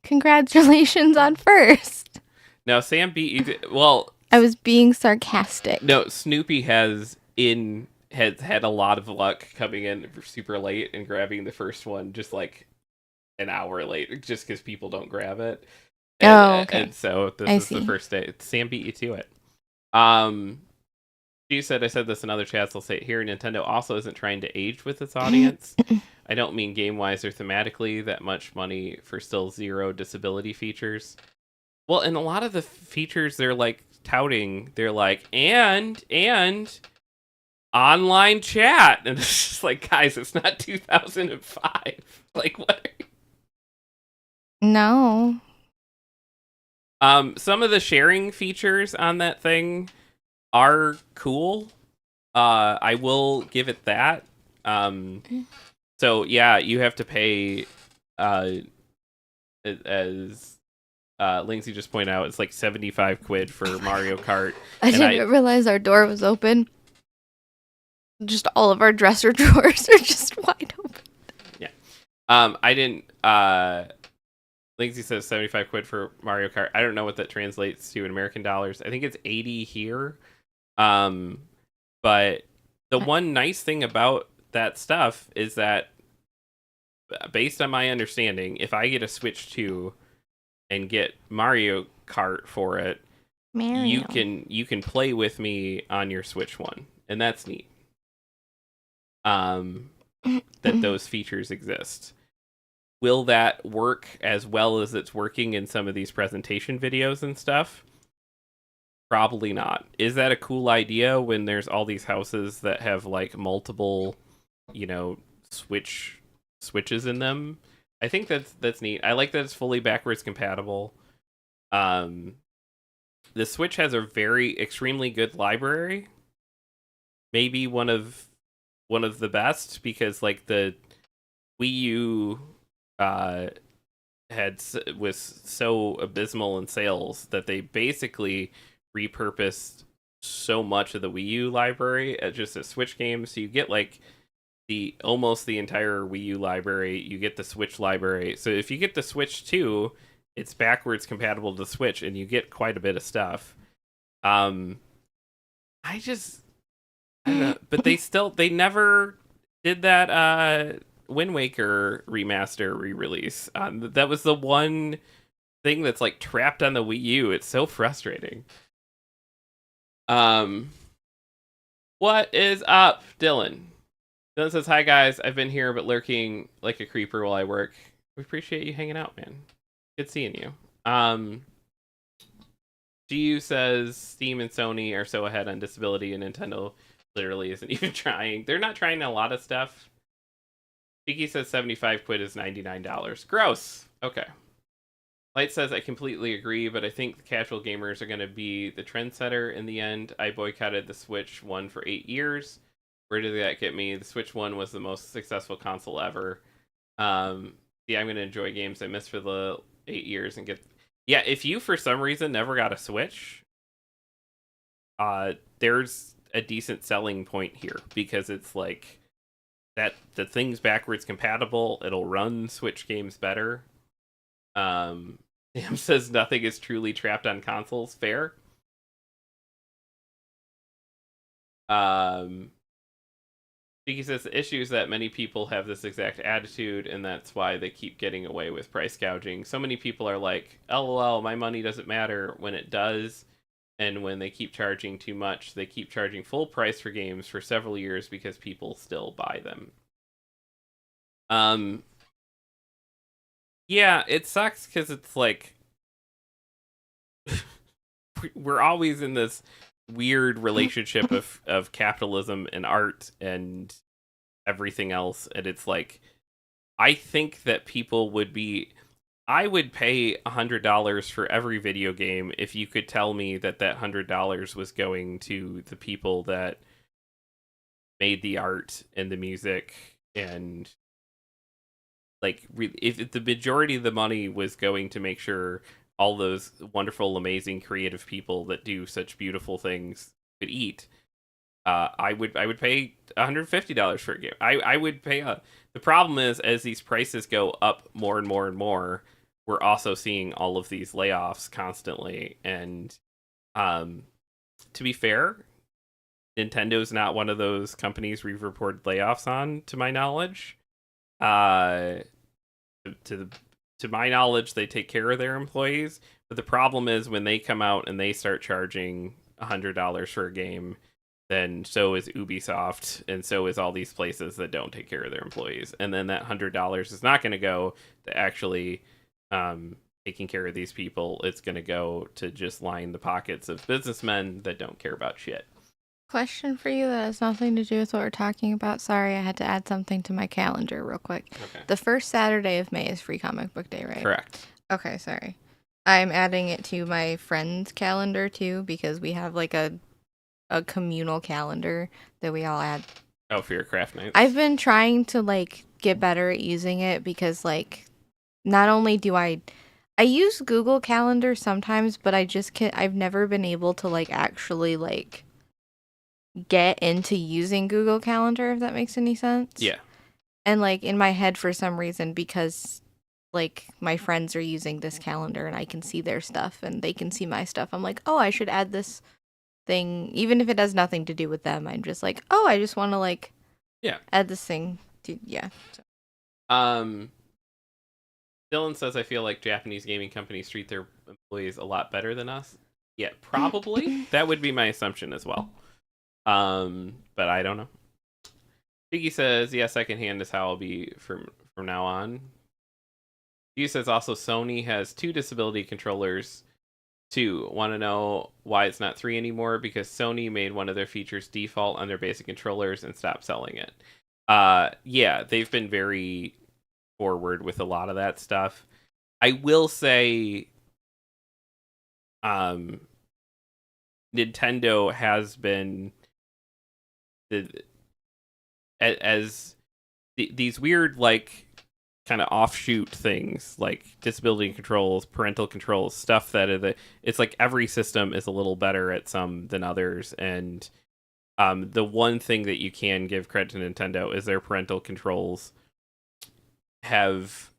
Congratulations on first. No, Sam beat you. Well, I was being sarcastic. No, Snoopy has had a lot of luck coming in super late and grabbing the first one just like an hour late, just because people don't grab it. And, okay. And so this is the first day. Sam beat you to it. She said, I said this in other chats, I'll say it here, Nintendo also isn't trying to age with its audience. I don't mean game-wise or thematically, that much money for still zero disability features. Well, and a lot of the features they're like touting, they're like, and online chat. And it's just like, guys, it's not 2005. Like, what are you? No. Some of the sharing features on that thing are cool. I will give it that. So yeah, you have to pay as Lindsay just pointed out, it's like 75 quid for Mario Kart. I didn't realize our door was open. Just all of our dresser drawers are just wide open. Yeah. I didn't Lindsay says 75 quid for Mario Kart. I don't know what that translates to in American dollars. I think it's 80 here. But the one nice thing about that stuff is that, based on my understanding, if I get a Switch 2 and get Mario Kart for it, you can play with me on your Switch 1, and that's neat. That those features exist. Will that work as well as it's working in some of these presentation videos and stuff? Probably not. Is that a cool idea when there's all these houses that have like multiple, switches in them? I think that's neat. I like that it's fully backwards compatible. The Switch has a extremely good library. Maybe one of the best, because like the Wii U was so abysmal in sales that they basically repurposed so much of the Wii U library as just a Switch game. So you get like almost the entire Wii U library. You get the Switch library. So if you get the Switch 2, it's backwards compatible to the Switch, and you get quite a bit of stuff. I don't know, but they never did that Wind Waker remaster re-release. That was the one thing that's like trapped on the Wii U. It's so frustrating. What is up, Dylan? Dylan says, hi guys, I've been here but lurking like a creeper while I work. We appreciate you hanging out, man. Good seeing you. GU says Steam and Sony are so ahead on disability, and Nintendo literally isn't even trying. They're not trying a lot of stuff. Cheeky says 75 quid is $99. Gross. Okay. Light says, I completely agree, but I think the casual gamers are going to be the trendsetter in the end. I boycotted the Switch 1 for 8 years. Where did that get me? The Switch 1 was the most successful console ever. I'm going to enjoy games I missed for the 8 years and get... Yeah, if you, for some reason, never got a Switch, there's a decent selling point here, because it's like that the thing's backwards compatible. It'll run Switch games better. Sam says nothing is truly trapped on consoles. Fair. Cheeky says the issue is that many people have this exact attitude, and that's why they keep getting away with price gouging. So many people are like, LOL, my money doesn't matter, when it does. And when they keep charging too much, they keep charging full price for games for several years because people still buy them. Yeah, it sucks because it's like we're always in this weird relationship of capitalism and art and everything else. And it's like, I think that people would be. I would pay $100 for every video game if you could tell me that $100 was going to the people that made the art and the music, and like if the majority of the money was going to make sure all those wonderful, amazing, creative people that do such beautiful things could eat. I would pay $150 for a game. I would pay the problem is, as these prices go up more and more and more, we're also seeing all of these layoffs constantly. And to be fair, Nintendo's not one of those companies we've reported layoffs on, to my knowledge. To my knowledge, they take care of their employees. But the problem is when they come out and they start charging $100 for a game, then so is Ubisoft, and so is all these places that don't take care of their employees. And then that $100 is not going to go to actually taking care of these people. It's going to go to just line the pockets of businessmen that don't care about shit. Question for you that has nothing to do with what we're talking about. Sorry, I had to add something to my calendar real quick. Okay. The first Saturday of May is Free Comic Book Day, right? Correct. Okay, sorry. I'm adding it to my friend's calendar, too, because we have, like, a communal calendar that we all add. Oh, for your craft nights? I've been trying to, like, get better at using it because, like, not only do I use Google Calendar sometimes, but I've never been able to, like, actually, like, get into using Google Calendar, if that makes any sense. Yeah. And, like, in my head, for some reason, because, like, my friends are using this calendar and I can see their stuff and they can see my stuff, I'm like, oh, I should add this thing, even if it has nothing to do with them. I'm just like, oh, I just want to, like, add this thing to, So. Dylan says, I feel like Japanese gaming companies treat their employees a lot better than us. Yeah, probably. That would be my assumption as well. But I don't know. Piggy says, yeah, secondhand is how I'll be from now on. He says also Sony has 2 disability controllers. 2. Want to know why it's not 3 anymore? Because Sony made one of their features default on their basic controllers and stopped selling it. Yeah, they've been very forward with a lot of that stuff. I will say Nintendo has been these weird, like, kind of offshoot things like disability controls, parental controls, stuff that it's like every system is a little better at some than others. And the one thing that you can give credit to Nintendo is their parental controls have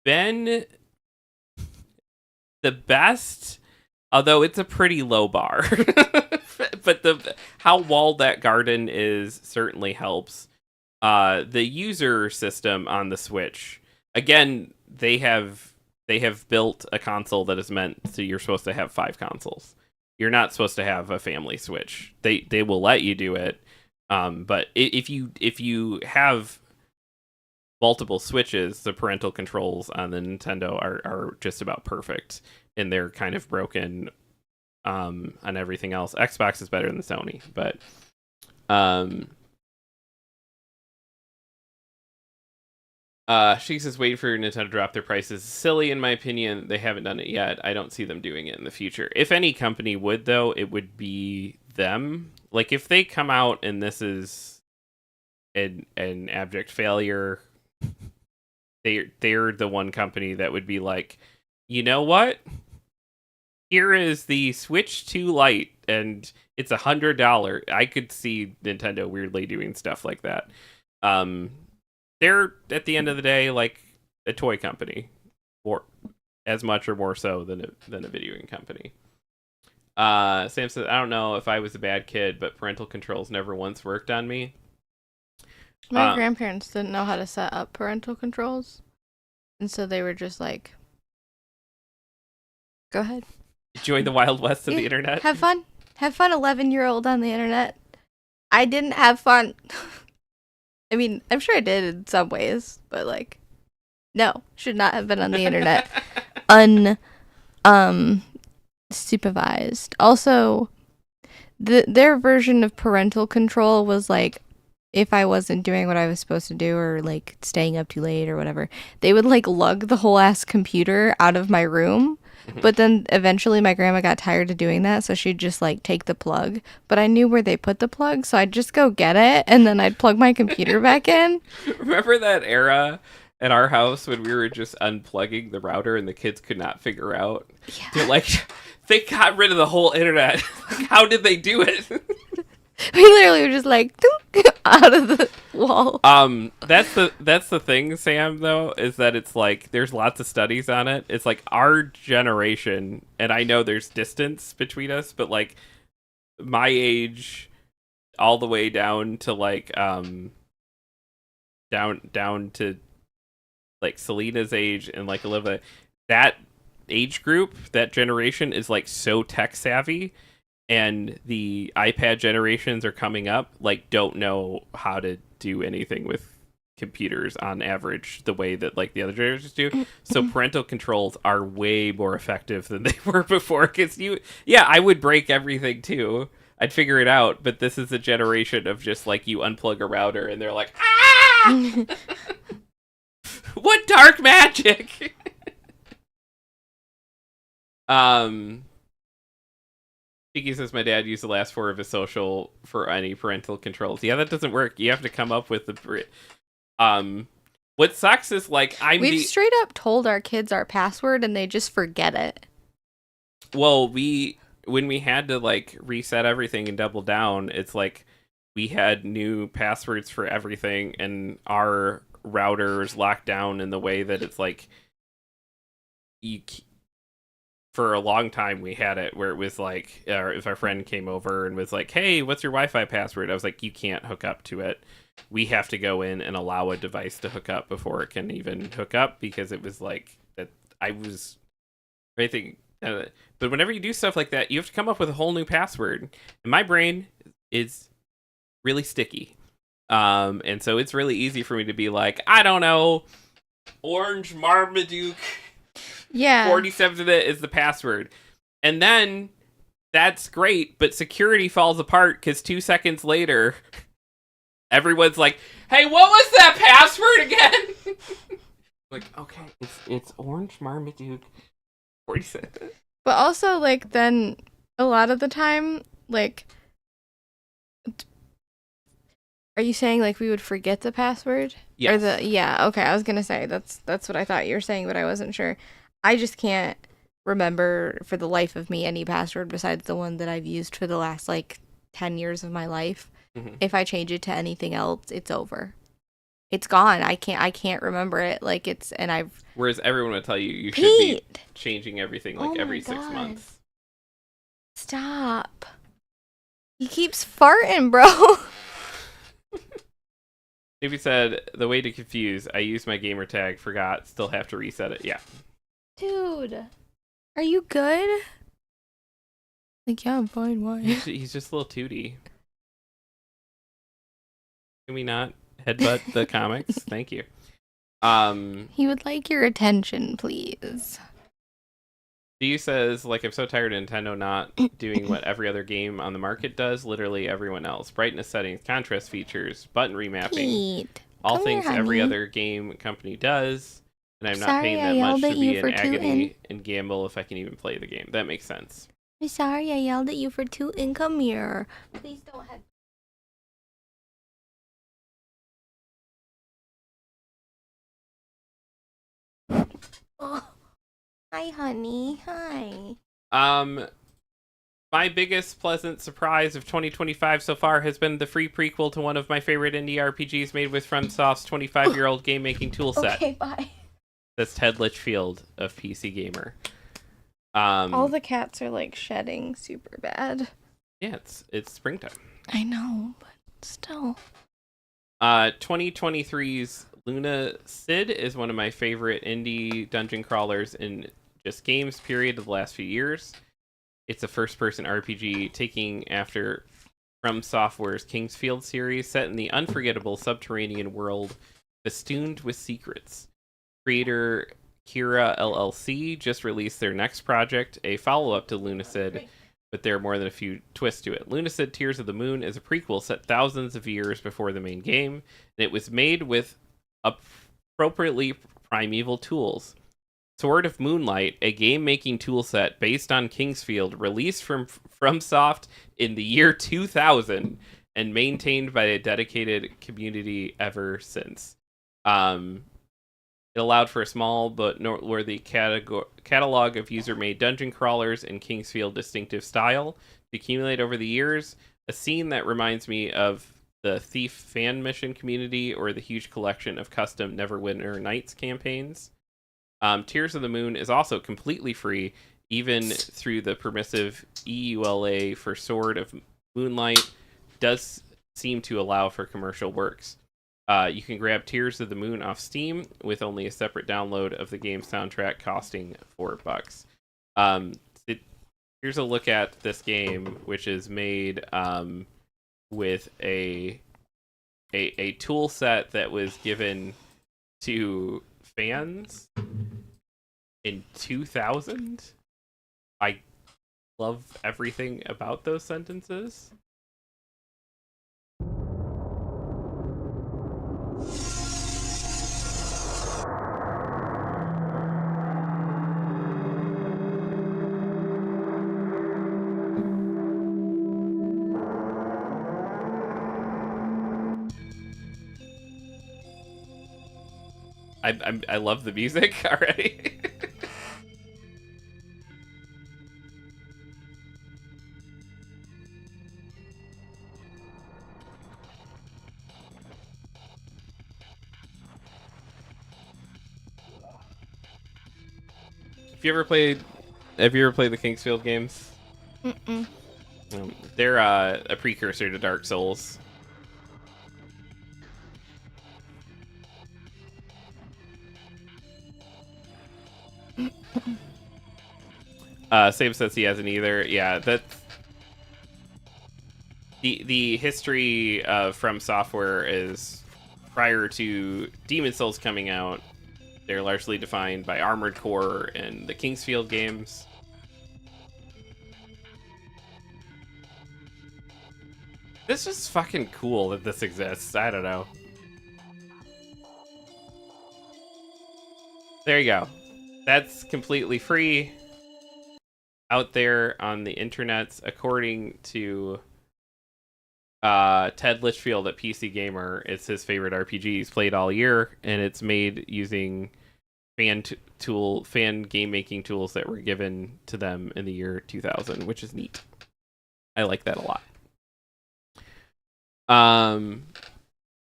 been the best, although it's a pretty low bar. But how walled that garden is certainly helps. The user system on the Switch, again, they have built a console that is meant so you're supposed to have 5 consoles. You're not supposed to have a family Switch. They will let you do it, but if you have multiple Switches, the parental controls on the Nintendo are just about perfect, and they're kind of broken on everything else. Xbox is better than the Sony, but she says waiting for Nintendo to drop their prices is silly in my opinion. They haven't done it yet. I don't see them doing it in the future. If any company would, though, it would be them. Like, if they come out and this is an abject failure, they're the one company that would be like, you know what? Here is the Switch 2 Lite, and it's $100. I could see Nintendo weirdly doing stuff like that. They're, at the end of the day, like a toy company, or as much or more so than a video game company. Sam says, I don't know if I was a bad kid, but parental controls never once worked on me. My grandparents didn't know how to set up parental controls, and so they were just like, go ahead. Join the Wild West of the internet. Have fun. Have fun, 11-year-old on the internet. I didn't have fun. I mean, I'm sure I did in some ways, but, like, no, should not have been on the internet. Supervised. Also, their version of parental control was like if I wasn't doing what I was supposed to do or like staying up too late or whatever, they would like lug the whole ass computer out of my room. But then eventually my grandma got tired of doing that, so she'd just like take the plug. But I knew where they put the plug, so I'd just go get it and then I'd plug my computer back in. Remember that era at our house when we were just unplugging the router and the kids could not figure out? Yeah. They're like, they got rid of the whole internet. How did they do it? We literally were just like out of the wall. That's the thing, Sam, though, is that it's like there's lots of studies on it. It's like our generation, and I know there's distance between us, but like my age all the way down to like down to like Selena's age and like a little bit, that age group, that generation is like so tech savvy, and the iPad generations are coming up like don't know how to do anything with computers on average the way that like the other generations do. So parental controls are way more effective than they were before, because I would break everything too. I'd figure it out, but this is a generation of just like you unplug a router and they're like, ah! What dark magic? Cheeky says my dad used the last four of his social for any parental controls. Yeah, that doesn't work. You have to come up with the. What sucks is like We've straight up told our kids our password and they just forget it. Well, when we had to like reset everything and double down, it's like we had new passwords for everything, and our routers locked down in the way that it's like for a long time we had it where it was like if our friend came over and was like, hey, what's your Wi-Fi password? I was like, you can't hook up to it. We have to go in and allow a device to hook up before it can even hook up, because it was like that I was anything. But whenever you do stuff like that, you have to come up with a whole new password, and my brain is really sticky. And so it's really easy for me to be like, I don't know, Orange Marmaduke. Yeah. 47 is the password. And then that's great, but security falls apart because 2 seconds later, everyone's like, hey, what was that password again? Like, okay, it's Orange Marmaduke 47. But also, like, then a lot of the time, like, are you saying like we would forget the password? Yes. Or yeah, okay, I was gonna say that's what I thought you were saying, but I wasn't sure. I just can't remember for the life of me any password besides the one that I've used for the last like 10 years of my life. Mm-hmm. If I change it to anything else, it's over. It's gone. I can't remember it. Like Whereas everyone would tell you should be changing everything like every 6 months. Stop. He keeps farting, bro. Maybe said, the way to confuse, I used my gamer tag, forgot, still have to reset it. Yeah. Dude, are you good? Like, yeah, I'm fine. Why? He's just a little tooty. Can we not headbutt the comics? Thank you. He would like your attention, please. D says, like, I'm so tired of Nintendo not doing what every other game on the market does, literally everyone else. Brightness settings, contrast features, button remapping. Pete, all things here, every other game company does. And I'm not paying that much to be in agony and gamble if I can even play the game. That makes sense. I'm sorry I yelled at you for 2 and come here. Please don't head. Oh. Hi, honey. Hi. My biggest pleasant surprise of 2025 so far has been the free prequel to one of my favorite indie RPGs made with FromSoft's 25-year-old game-making toolset. Okay, bye. That's Ted Litchfield of PC Gamer. All the cats are like shedding super bad. Yeah, it's springtime. I know, but still. 2023's Luna Sid is one of my favorite indie dungeon crawlers in just games, period, of the last few years. It's a first-person RPG taking after From Software's Kingsfield series, set in the unforgettable subterranean world festooned with secrets. Creator Kira LLC just released their next project, a follow-up to Luna Sid, but there are more than a few twists to it. Lunacid Tears of the Moon is a prequel set thousands of years before the main game, and it was made with appropriately primeval tools. Sword of Moonlight, a game-making toolset based on Kingsfield, released from FromSoft in the year 2000 and maintained by a dedicated community ever since. It allowed for a small but noteworthy catalog of user-made dungeon crawlers in Kingsfield distinctive style to accumulate over the years, a scene that reminds me of the Thief fan mission community or the huge collection of custom Neverwinter Nights campaigns. Tears of the Moon is also completely free, even through the permissive EULA for Sword of Moonlight does seem to allow for commercial works. You can grab Tears of the Moon off Steam with only a separate download of the game soundtrack costing $4. Here's a look at this game, which is made with a tool set that was given to fans in 2000. I love everything about those sentences. I love the music already. Have you ever played the Kingsfield games? Mm-mm. They're a precursor to Dark Souls. Sam says he hasn't either. Yeah, that's the history of From Software is prior to Demon Souls coming out. They're largely defined by Armored Core and the Kingsfield games. This is fucking cool that this exists. I don't know. There you go. That's completely free out there on the internets, according to Ted Litchfield at PC Gamer. It's his favorite RPG he's played all year, and it's made using fan game making tools that were given to them in the year 2000, which is neat. I like that a lot.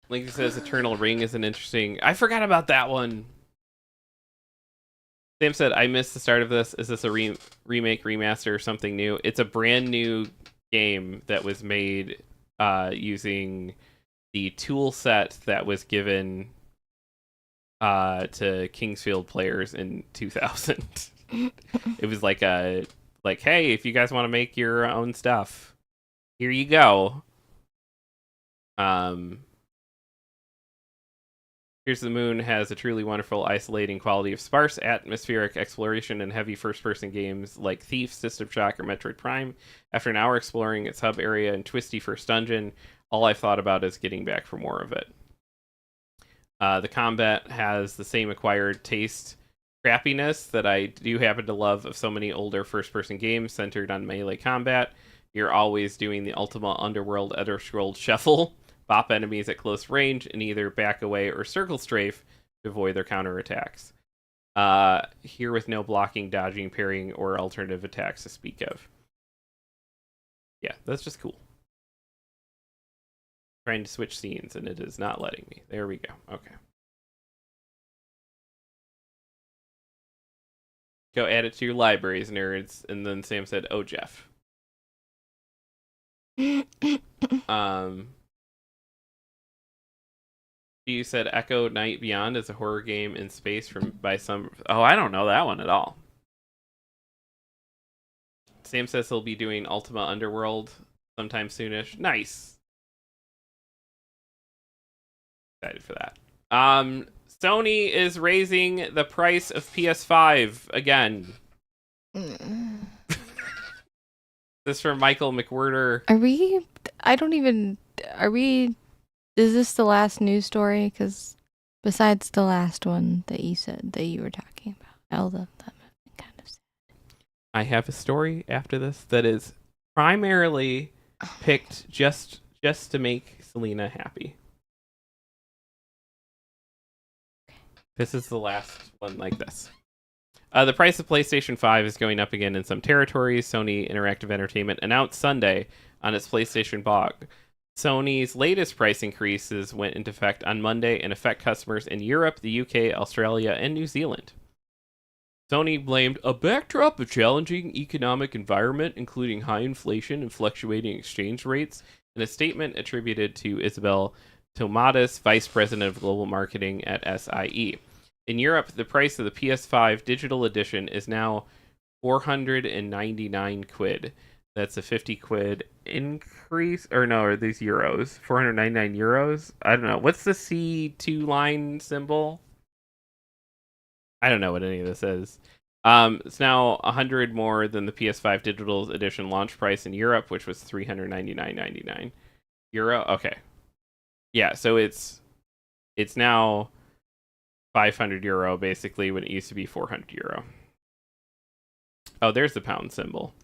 Linky says Eternal Ring is an interesting. I forgot about that one. Sam said, I missed the start of this. Is this a remake, remaster, or something new? It's a brand new game that was made using the tool set that was given to Kingsfield players in 2000. It was like, hey, if you guys want to make your own stuff, here you go. Here's the Moon has a truly wonderful isolating quality of sparse atmospheric exploration and heavy first-person games like Thief, System Shock, or Metroid Prime. After an hour exploring its hub area and twisty first dungeon, all I've thought about is getting back for more of it. The combat has the same acquired taste crappiness that I do happen to love of so many older first-person games centered on melee combat. You're always doing the Ultima Underworld Elder-Scroll shuffle. Bop enemies at close range and either back away or circle strafe to avoid their counterattacks. Here with no blocking, dodging, parrying, or alternative attacks to speak of. Yeah, that's just cool. Trying to switch scenes and it is not letting me. There we go. Okay. Go add it to your libraries, nerds. And then Sam said, oh, Jeff. You said Echo Night Beyond is a horror game in space by some. Oh, I don't know that one at all. Sam says he'll be doing Ultima Underworld sometime soonish. Nice. Excited for that. Sony is raising the price of PS5 again. This is from Michael McWhirter. Are we? I don't even. Are we? Is this the last news story? Because besides the last one that you said that you were talking about, all of them have been kind of sad. I have a story after this that is primarily picked just to make Selena happy. This is the last one like this. The price of PlayStation 5 is going up again in some territories. Sony Interactive Entertainment announced Sunday on its PlayStation blog. Sony's latest price increases went into effect on Monday and affect customers in Europe, the UK, Australia, and New Zealand. Sony blamed a backdrop of challenging economic environment, including high inflation and fluctuating exchange rates, in a statement attributed to Isabel Tomatis, Vice President of Global Marketing at SIE. In Europe, the price of the PS5 digital edition is now 499 quid. That's a 50 quid increase. Or no, are these euros? 499 euros? I don't know. What's the C2 line symbol? I don't know what any of this is. It's now 100 more than the PS5 digital edition launch price in Europe, which was 399.99 euro. Okay. Yeah, so it's now 500 euro basically when it used to be 400 euro. Oh, there's the pound symbol.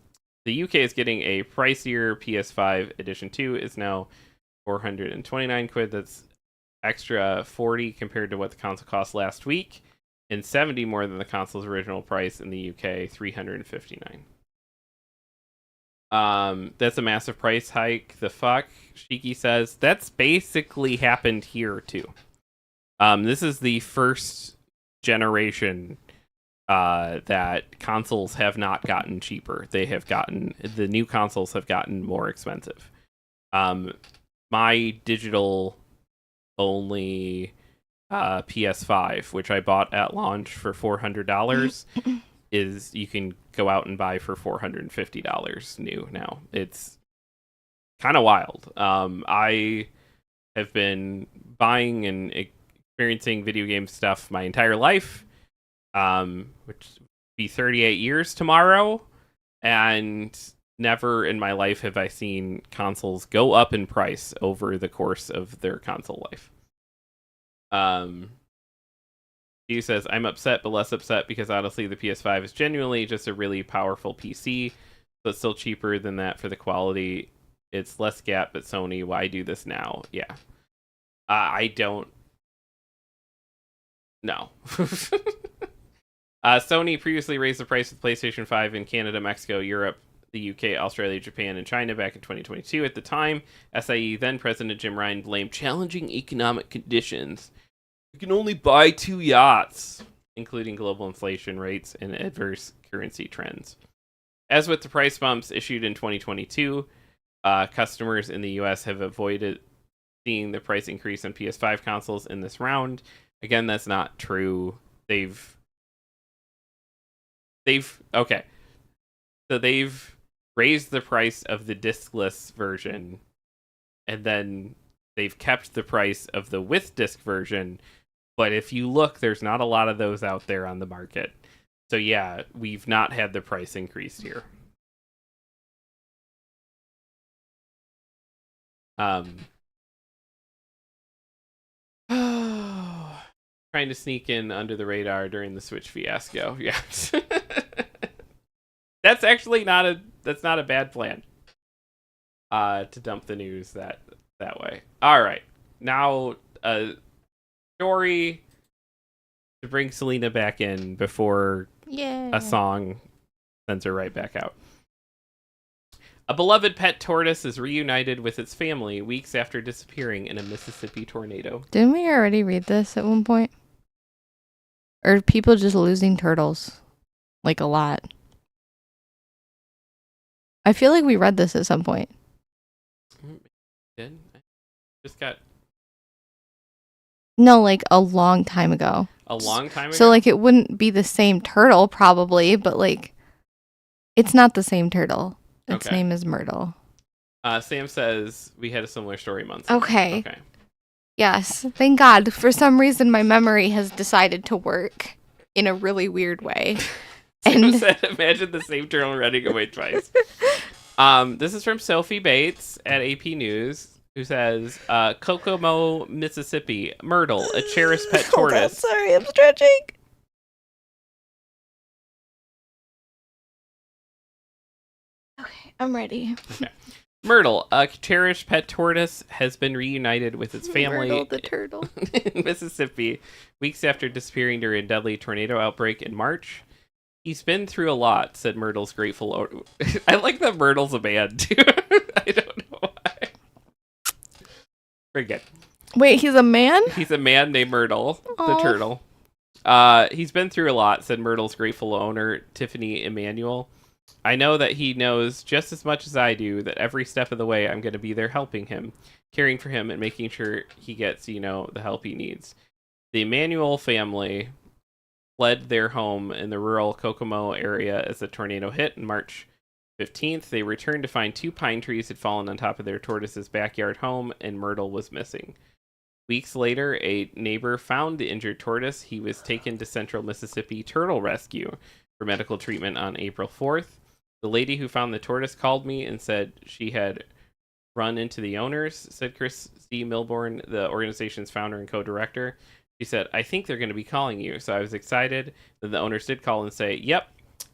The UK is getting a pricier PS5 edition 2. It's now 429 quid. That's extra 40 compared to what the console cost last week, and 70 more than the console's original price in the UK, 359. That's a massive price hike. The fuck? Shiki says that's basically happened here too. This is the first generation that consoles have not gotten cheaper. The new consoles have gotten more expensive. My digital only PS5, which I bought at launch for $400, is you can go out and buy for $450 new now. It's kind of wild. I have been buying and experiencing video game stuff my entire life, which will be 38 years tomorrow, and never in my life have I seen consoles go up in price over the course of their console life. He says, I'm upset but less upset because honestly the PS5 is genuinely just a really powerful PC, but still cheaper than that for the quality. It's less gap, but Sony, why do this now? Yeah. I don't know. Sony previously raised the price of the PlayStation 5 in Canada, Mexico, Europe, the UK, Australia, Japan, and China back in 2022. At the time, SIE then President Jim Ryan blamed challenging economic conditions. You can only buy 2 yachts, including global inflation rates and adverse currency trends. As with the price bumps issued in 2022, customers in the US have avoided seeing the price increase on PS5 consoles in this round. Again, that's not true. They've raised the price of the discless version, and then they've kept the price of the with disc version. But if you look, there's not a lot of those out there on the market. So yeah, we've not had the price increase here. Trying to sneak in under the radar during the Switch fiasco. Yeah. That's actually not a bad plan. To dump the news that way. All right. Now a story to bring Selena back in before a song sends her right back out. A beloved pet tortoise is reunited with its family weeks after disappearing in a Mississippi tornado. Didn't we already read this at one point? Or are people just losing turtles? Like a lot. I feel like we read this at some point. Did? Just got... No, like a long time ago. A long time ago? So like it wouldn't be the same turtle probably, but like it's not the same turtle. Its name is Myrtle. Sam says we had a similar story months ago. Okay. Yes, thank God. For some reason, my memory has decided to work in a really weird way. Sam said, imagine the same turtle running away twice. This is from Sophie Bates at AP News, who says, Kokomo, Mississippi, Myrtle, a cherished pet Hold on, tortoise. sorry, I'm stretching. Okay, I'm ready. Okay. Myrtle, a cherished pet tortoise, has been reunited with its family Myrtle the turtle. in Mississippi weeks after disappearing during a deadly tornado outbreak in March. He's been through a lot, said Myrtle's grateful owner. I like that Myrtle's a man, too. I don't know why. Very good. Wait, he's a man? He's a man named Myrtle, the Aw. turtle. He's been through a lot, said Myrtle's grateful owner, Tiffany Emanuel. I know that he knows just as much as I do that every step of the way I'm going to be there helping him, caring for him, and making sure he gets, the help he needs. The Emanuel family fled their home in the rural Kokomo area as the tornado hit on March 15th. They returned to find 2 pine trees had fallen on top of their tortoise's backyard home, and Myrtle was missing. Weeks later, a neighbor found the injured tortoise. He was taken to Central Mississippi Turtle Rescue for medical treatment on April 4th. The lady who found the tortoise called me and said she had run into the owners, said Chris C. Milbourne, the organization's founder and co-director. She said, I think they're going to be calling you. So I was excited that the owners did call and say, yep,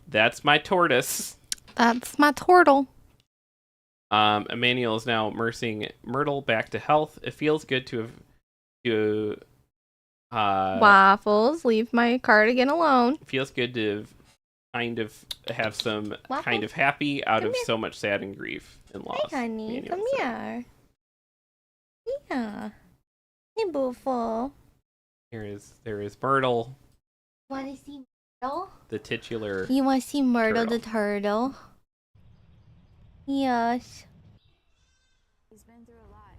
that's my tortoise. That's my turtle. Emmanuel is now nursing Myrtle back to health. It feels good to Waffles, leave my cardigan alone. feels good to kind of have some Waffles? kind of happy out Come of here. so much sad and grief and loss. Hi, honey. Emmanuel Come said. here. Yeah. Hey, beautiful. There is Myrtle, Want to see Myrtle? the titular. You want to see Myrtle Turtle. the turtle? Yes. He's been through a lot.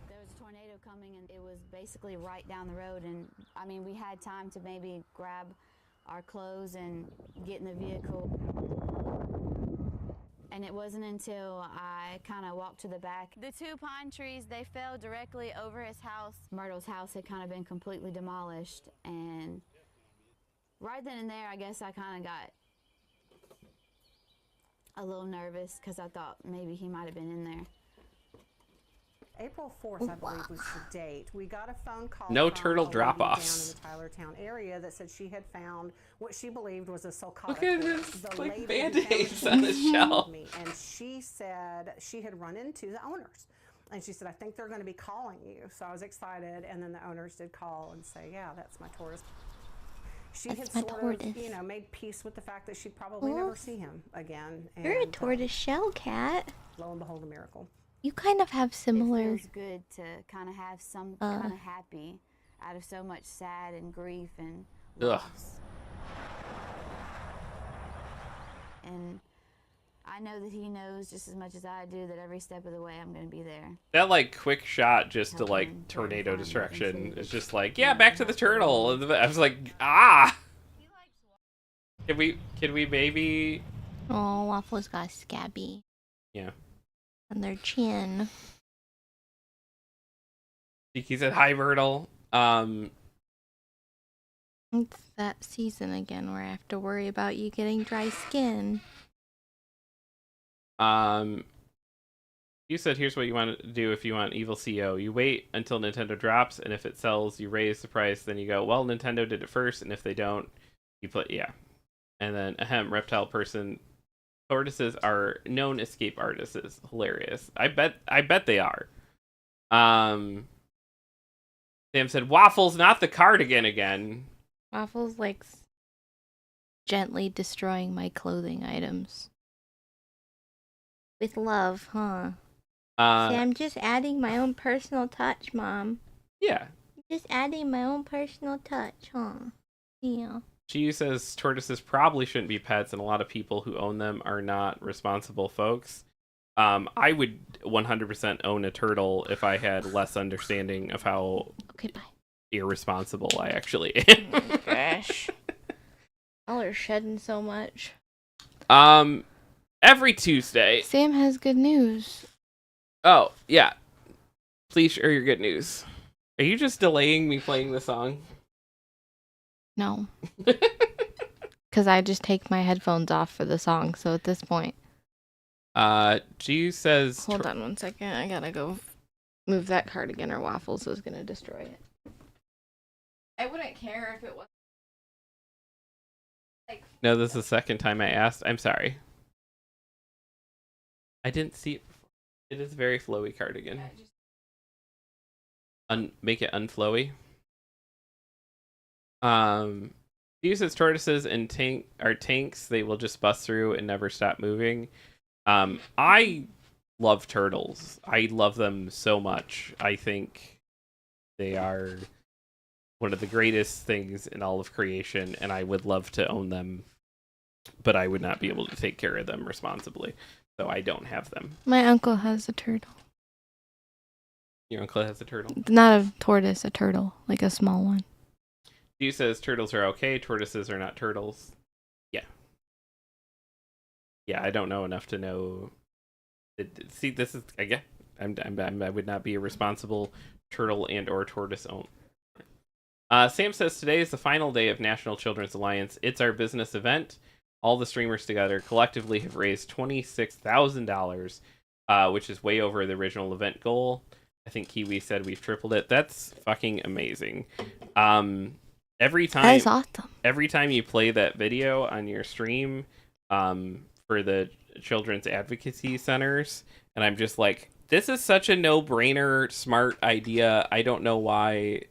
There was a tornado coming and it was basically right down the road, and I mean we had time to maybe grab our clothes and get in the vehicle. And it wasn't until I kind of walked to the back. The 2 pine trees, they fell directly over his house. Myrtle's house had kind of been completely demolished, and right then and there I guess I kind of got a little nervous because I thought maybe he might have been in there. April 4th, I believe, was the date. We got a phone call. No from turtle a lady drop-offs. down in the Tylertown area that said she had found what she believed was a sulcata. Look at tortoise. this, The like, lady who Band-Aids found on it the shelf. told me, and she said she had run into the owners. And she said, I think they're going to be calling you. So I was excited, and then the owners did call and say, yeah, that's my tortoise. She That's had my sort tortoise. of, made peace with the fact that she'd probably Aw. never see him again. You're a And, tortoise shell cat. lo and behold, a miracle. You kind of have It similar. feels good to kind of have some Uh. kind of happy out of so much sad and grief and Ugh. loss. And I know that he knows just as much as I do that every step of the way I'm going to be there. That quick shot just to Help him tornado find destruction nothing. is just yeah, back to the turtle. And I was like, ah. Can we maybe? Oh, Waffles got scabby Yeah. on their chin. He said hi, Myrtle. It's that season again where I have to worry about you getting dry skin. You said here's what you want to do if you want Evil CO. You wait until Nintendo drops, and if it sells, you raise the price. Then you go, well, Nintendo did it first, and if they don't, you put And then reptile person. Tortoises are known escape artists. Is hilarious. I bet they are. Sam said waffles, not the cardigan again. Waffles likes gently destroying my clothing items. With love, huh? See, I'm just adding my own personal touch, Mom. Yeah. Just adding my own personal touch, huh? Yeah. She says tortoises probably shouldn't be pets, and a lot of people who own them are not responsible folks. I would 100% own a turtle if I had less understanding of how Okay, bye. irresponsible I actually am. Oh, gosh. Y'all are shedding so much. Every Tuesday. Sam has good news. Oh, yeah. Please share your good news. Are you just delaying me playing the song? No. Because I just take my headphones off for the song, so at this point. G says Hold on 1 second. I gotta go move that cardigan or Waffles is gonna destroy it. I wouldn't care if it was like. No, this is the second time I asked. I'm sorry. I didn't see it before. It is a very flowy cardigan. Make it unflowy. Uses tortoises and tanks. They will just bust through and never stop moving. I love turtles. I love them so much. I think they are one of the greatest things in all of creation, and I would love to own them, but I would not be able to take care of them responsibly, so I don't have them. My uncle has a turtle. Your uncle has a turtle? Not a tortoise, a turtle, like a small one. He says turtles are okay, tortoises are not turtles. Yeah. Yeah, I don't know enough to know. See, this is, again, I would not be a responsible turtle and or tortoise owner. Sam says today is the final day of National Children's Alliance. It's our business event. All the streamers together collectively have raised $26,000, which is way over the original event goal. I think Kiwi said we've tripled it. That's fucking amazing. Every time, that is awesome. Every time you play that video on your stream, for the children's advocacy centers, and I'm just like, this is such a no-brainer, smart idea. I don't know why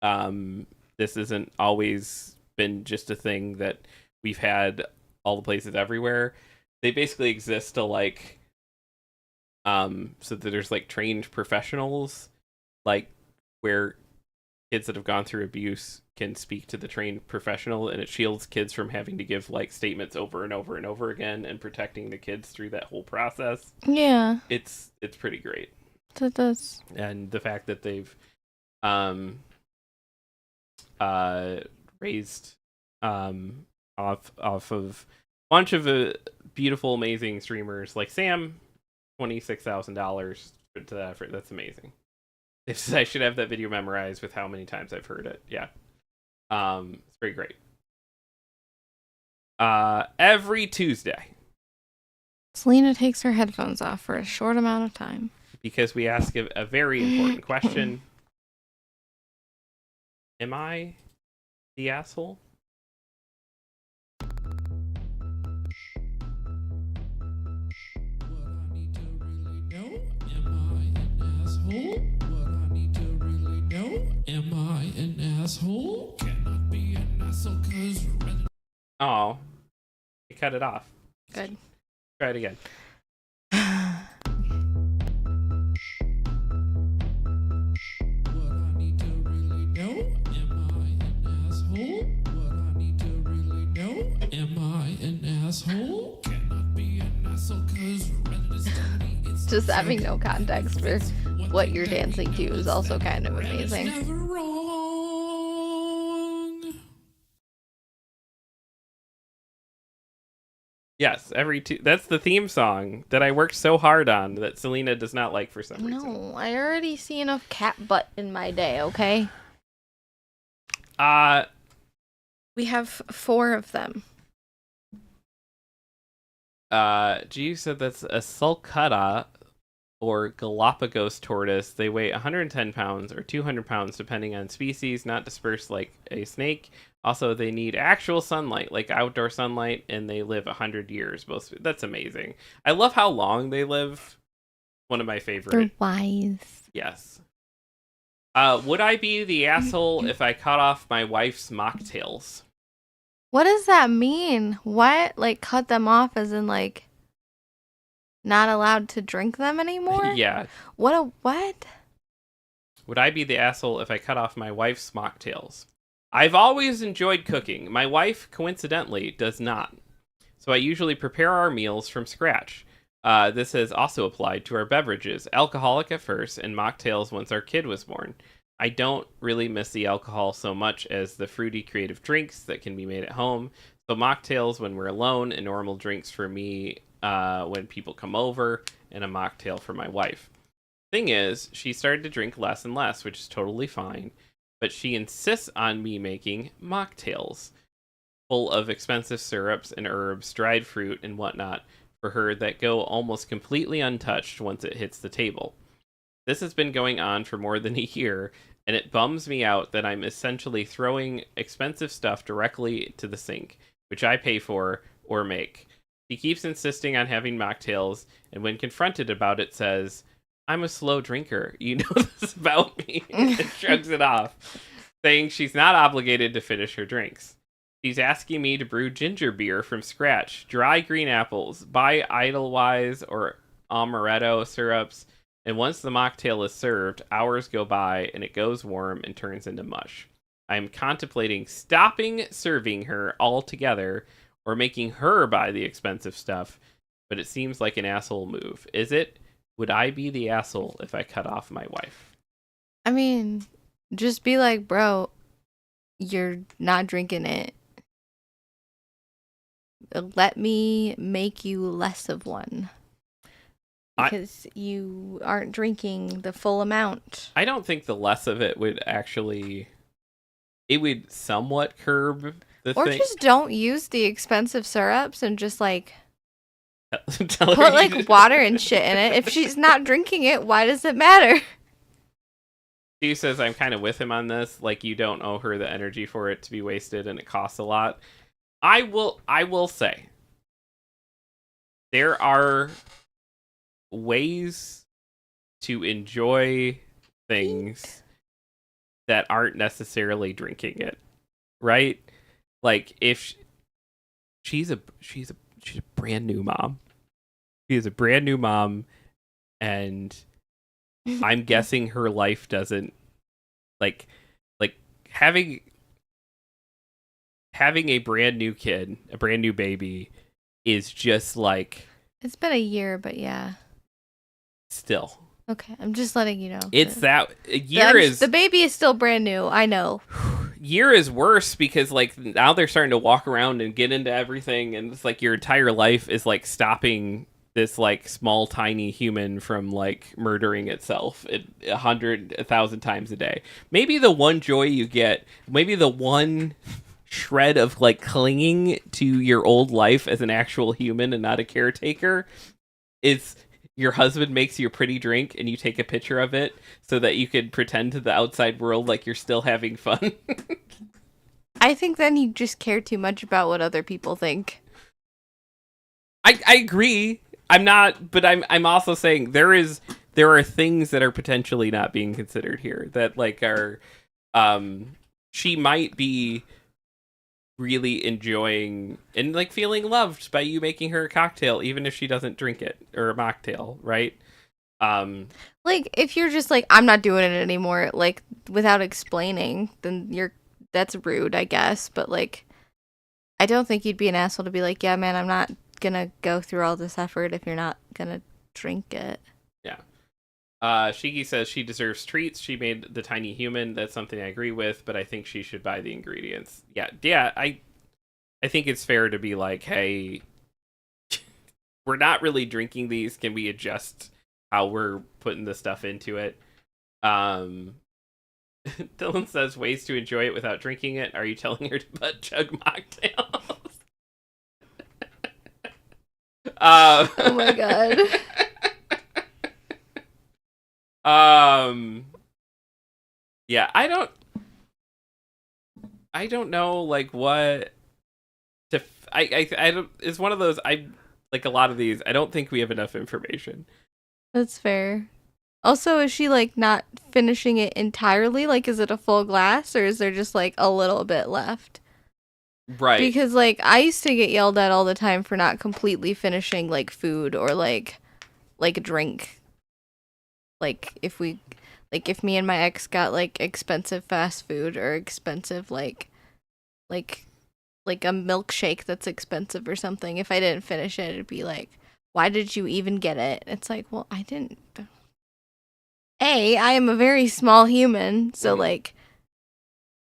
this isn't always been just a thing that we've had all the places everywhere. They basically exist to like so that there's like trained professionals, like where kids that have gone through abuse can speak to the trained professional, and it shields kids from having to give like statements over and over and over again, and protecting the kids through that whole process. Yeah, it's pretty great. That does. And the fact that they've raised off of a bunch of beautiful, amazing streamers like Sam, $26,000 to that effort. That's amazing. I should have that video memorized with how many times I've heard it. Yeah. It's pretty great. Every Tuesday, Selena takes her headphones off for a short amount of time because we ask a very important question. Am I the asshole? Am I an asshole? Cannot be an asshole cause Oh, you cut it off. Good. Try it again. what I need to really know. Am I an asshole? What I need to really know. Am I an asshole? Cannot be an asshole cause it's Just having no context for what you're dancing to is also kind of amazing. never wrong. Yes, that's the theme song that I worked so hard on that Selena does not like for some reason. No, I already see enough cat butt in my day, okay? We have 4 of them. G said that's a sulcata or Galapagos tortoise. They weigh 110 pounds or 200 pounds depending on species, not dispersed like a snake. Also, they need actual sunlight, like outdoor sunlight, and they live 100 years. That's amazing. I love how long they live. One of my favorite. They're wise. Yes. Would I be the asshole if I cut off my wife's mocktails? What does that mean? What? Like, cut them off as in, like, not allowed to drink them anymore? Yeah. What? Would I be the asshole if I cut off my wife's mocktails? I've always enjoyed cooking. My wife, coincidentally, does not. So I usually prepare our meals from scratch. This has also applied to our beverages. Alcoholic at first, and mocktails once our kid was born. I don't really miss the alcohol so much as the fruity creative drinks that can be made at home. So mocktails when we're alone, and normal drinks for me when people come over, and a mocktail for my wife. Thing is, she started to drink less and less, which is totally fine. But she insists on me making mocktails full of expensive syrups and herbs, dried fruit, and whatnot for her that go almost completely untouched once it hits the table. This has been going on for more than a year, and it bums me out that I'm essentially throwing expensive stuff directly to the sink, which I pay for or make. He keeps insisting on having mocktails, and when confronted about it says, "I'm a slow drinker. You know this about me," and shrugs it off, saying she's not obligated to finish her drinks. She's asking me to brew ginger beer from scratch, dry green apples, buy Edelweiss or amaretto syrups, and once the mocktail is served, hours go by and it goes warm and turns into mush. I am contemplating stopping serving her altogether or making her buy the expensive stuff, but it seems like an asshole move. Is it? Would I be the asshole if I cut off my wife? I mean, just be like, bro, you're not drinking it. Let me make you less of one. Because you aren't drinking the full amount. I don't think the less of it would actually... It would somewhat curb the or thing. Or just don't use the expensive syrups and just, like... Tell her put, like, water and shit in it. If she's not drinking it, why does it matter? She says, I'm kind of with him on this. Like, you don't owe her the energy for it to be wasted, and it costs a lot. I will say, there are ways to enjoy things that aren't necessarily drinking it, right? Like, if she's a brand new mom. She is a brand new mom, and I'm guessing her life doesn't like having a brand new kid, a brand new baby is just like... It's been a year, but yeah. Still. Okay, I'm just letting you know. It's that a year is... The baby is still brand new, I know. Year is worse because, like, now they're starting to walk around and get into everything, and it's like your entire life is, like, stopping this, like, small, tiny human from, like, murdering itself 1,000 times a day. Maybe the one joy you get, maybe the one shred of, like, clinging to your old life as an actual human and not a caretaker is... Your husband makes you a pretty drink and you take a picture of it so that you can pretend to the outside world like you're still having fun. I think then you just care too much about what other people think. I agree. I'm not, but I'm also saying there are things that are potentially not being considered here that like are, she might be really enjoying and like feeling loved by you making her a cocktail even if she doesn't drink it, or a mocktail, right? Like if you're just like, I'm not doing it anymore, like without explaining, then that's rude, I guess. But like, I don't think you'd be an asshole to be like, yeah man, I'm not gonna go through all this effort if you're not gonna drink it. Yeah. Shiki says she deserves treats. She made the tiny human. That's something I agree with, but I think she should buy the ingredients. Yeah. I think it's fair to be like, hey, we're not really drinking these. Can we adjust how we're putting the stuff into it? Dylan says ways to enjoy it without drinking it. Are you telling her to butt chug mocktails? Oh my god. Yeah, I don't know, like, what to, I don't, it's one of those, like, a lot of these, I don't think we have enough information. That's fair. Also, is she, like, not finishing it entirely? Like, is it a full glass, or is there just, like, a little bit left? Right. Because, like, I used to get yelled at all the time for not completely finishing, like, food or, like a drink. Like, if me and my ex got, like, expensive fast food or expensive, like a milkshake that's expensive or something, if I didn't finish it, it'd be like, why did you even get it? It's like, well, I didn't. I am a very small human, so, like,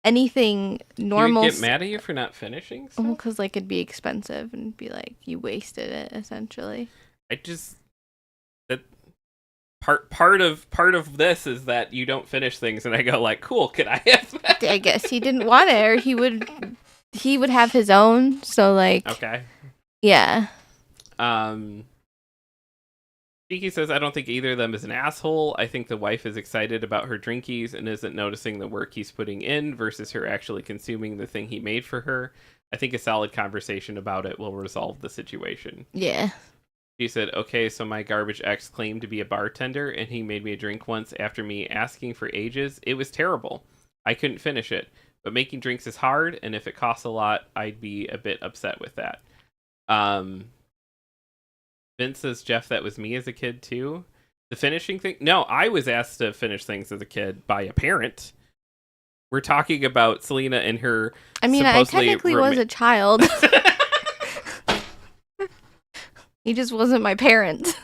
anything normal... You would get mad at you for not finishing stuff? Well, because, like, it'd be expensive and be like, you wasted it, essentially. I just... that part of this is that you don't finish things, and I go like, cool, can I have that? I guess he didn't want it, or he would have his own, so, like... Okay. Yeah. Cheeky says, I don't think either of them is an asshole. I think the wife is excited about her drinkies and isn't noticing the work he's putting in versus her actually consuming the thing he made for her. I think a solid conversation about it will resolve the situation. Yeah. She said, okay, so my garbage ex claimed to be a bartender and he made me a drink once after me asking for ages. It was terrible. I couldn't finish it. But making drinks is hard, and if it costs a lot, I'd be a bit upset with that. Vince says, Jeff, that was me as a kid, too. The finishing thing? No, I was asked to finish things as a kid by a parent. We're talking about Selena and her. I mean, I technically was a child. He just wasn't my parent.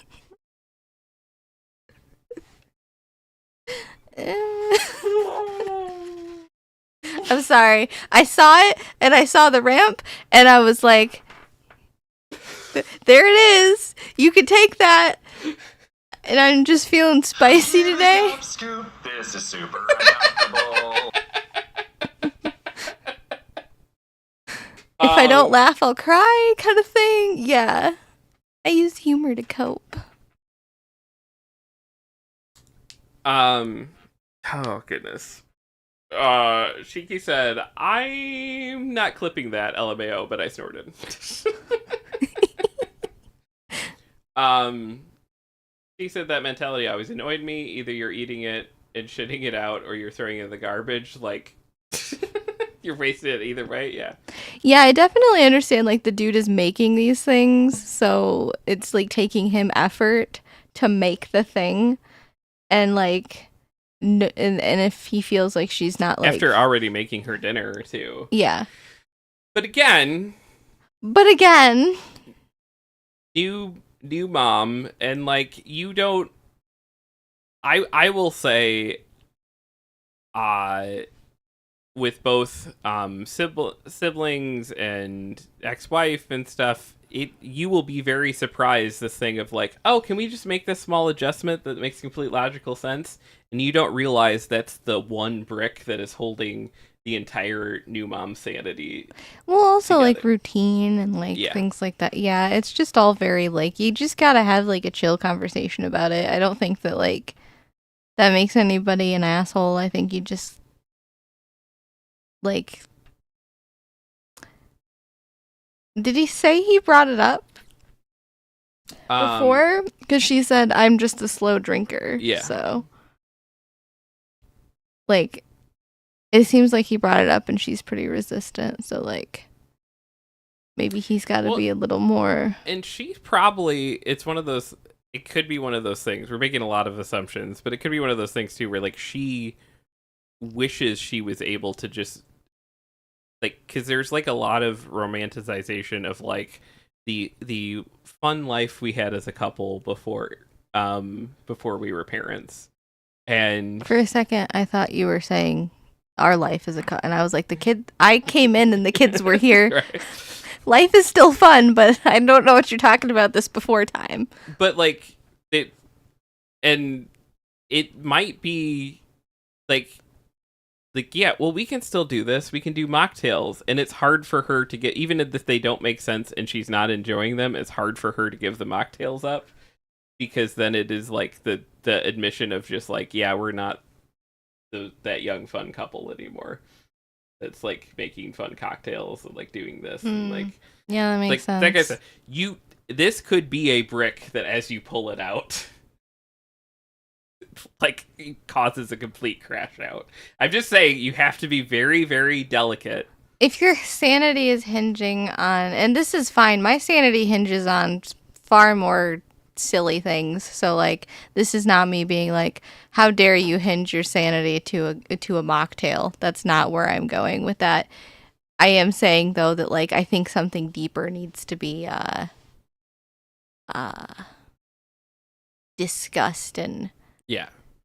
I'm sorry. I saw it, and I saw the ramp, and I was like, there it is. You can take that. And I'm just feeling spicy today. This is super uncomfortable. If I don't laugh, I'll cry, kind of thing. Yeah. I use humor to cope. Oh, goodness. Shiki said, I'm not clipping that, LMAO, but I snorted. She said that mentality always annoyed me. Either you're eating it and shitting it out, or you're throwing it in the garbage. Like, you're wasting it either way, yeah. Yeah, I definitely understand, like, the dude is making these things, so it's, like, taking him effort to make the thing, and, like, and if he feels like she's not, like... After already making her dinner, too. Yeah. But again... New mom, and, like, you don't... I will say... with both siblings and ex-wife and stuff, you will be very surprised, this thing of like, oh, can we just make this small adjustment that makes complete logical sense? And you don't realize that's the one brick that is holding the entire new mom sanity. Well, also together. like routine and like things like that. Yeah, it's just all very like, you just gotta have like a chill conversation about it. I don't think that like that makes anybody an asshole. I think you just like, did he say he brought it up before? Because she said, I'm just a slow drinker. Yeah. So, like, it seems like he brought it up and she's pretty resistant. So, like, maybe he's got to be a little more. And she probably, it's one of those, it could be one of those things. We're making a lot of assumptions, but it could be one of those things, too, where, like, she wishes she was able to just, like, because there's like a lot of romanticization of like the fun life we had as a couple before we were parents. And for a second I thought you were saying our life as a couple, and I was like, I came in and the kids were here. Right. Life is still fun, but I don't know what you're talking about this before time. But like it might be like, yeah, well, we can still do this. We can do mocktails. And it's hard for her to get, even if they don't make sense and she's not enjoying them, it's hard for her to give the mocktails up. Because then it is like the admission of just like, yeah, we're not that young fun couple anymore. It's like making fun cocktails and like doing this. And like, yeah, that makes sense. Like I said, this could be a brick that as you pull it out, like, causes a complete crash out. I'm just saying, you have to be very, very delicate. If your sanity is hinging on, and this is fine, my sanity hinges on far more silly things. So, like, this is not me being like, how dare you hinge your sanity to a mocktail. That's not where I'm going with that. I am saying, though, that, like, I think something deeper needs to be discussed and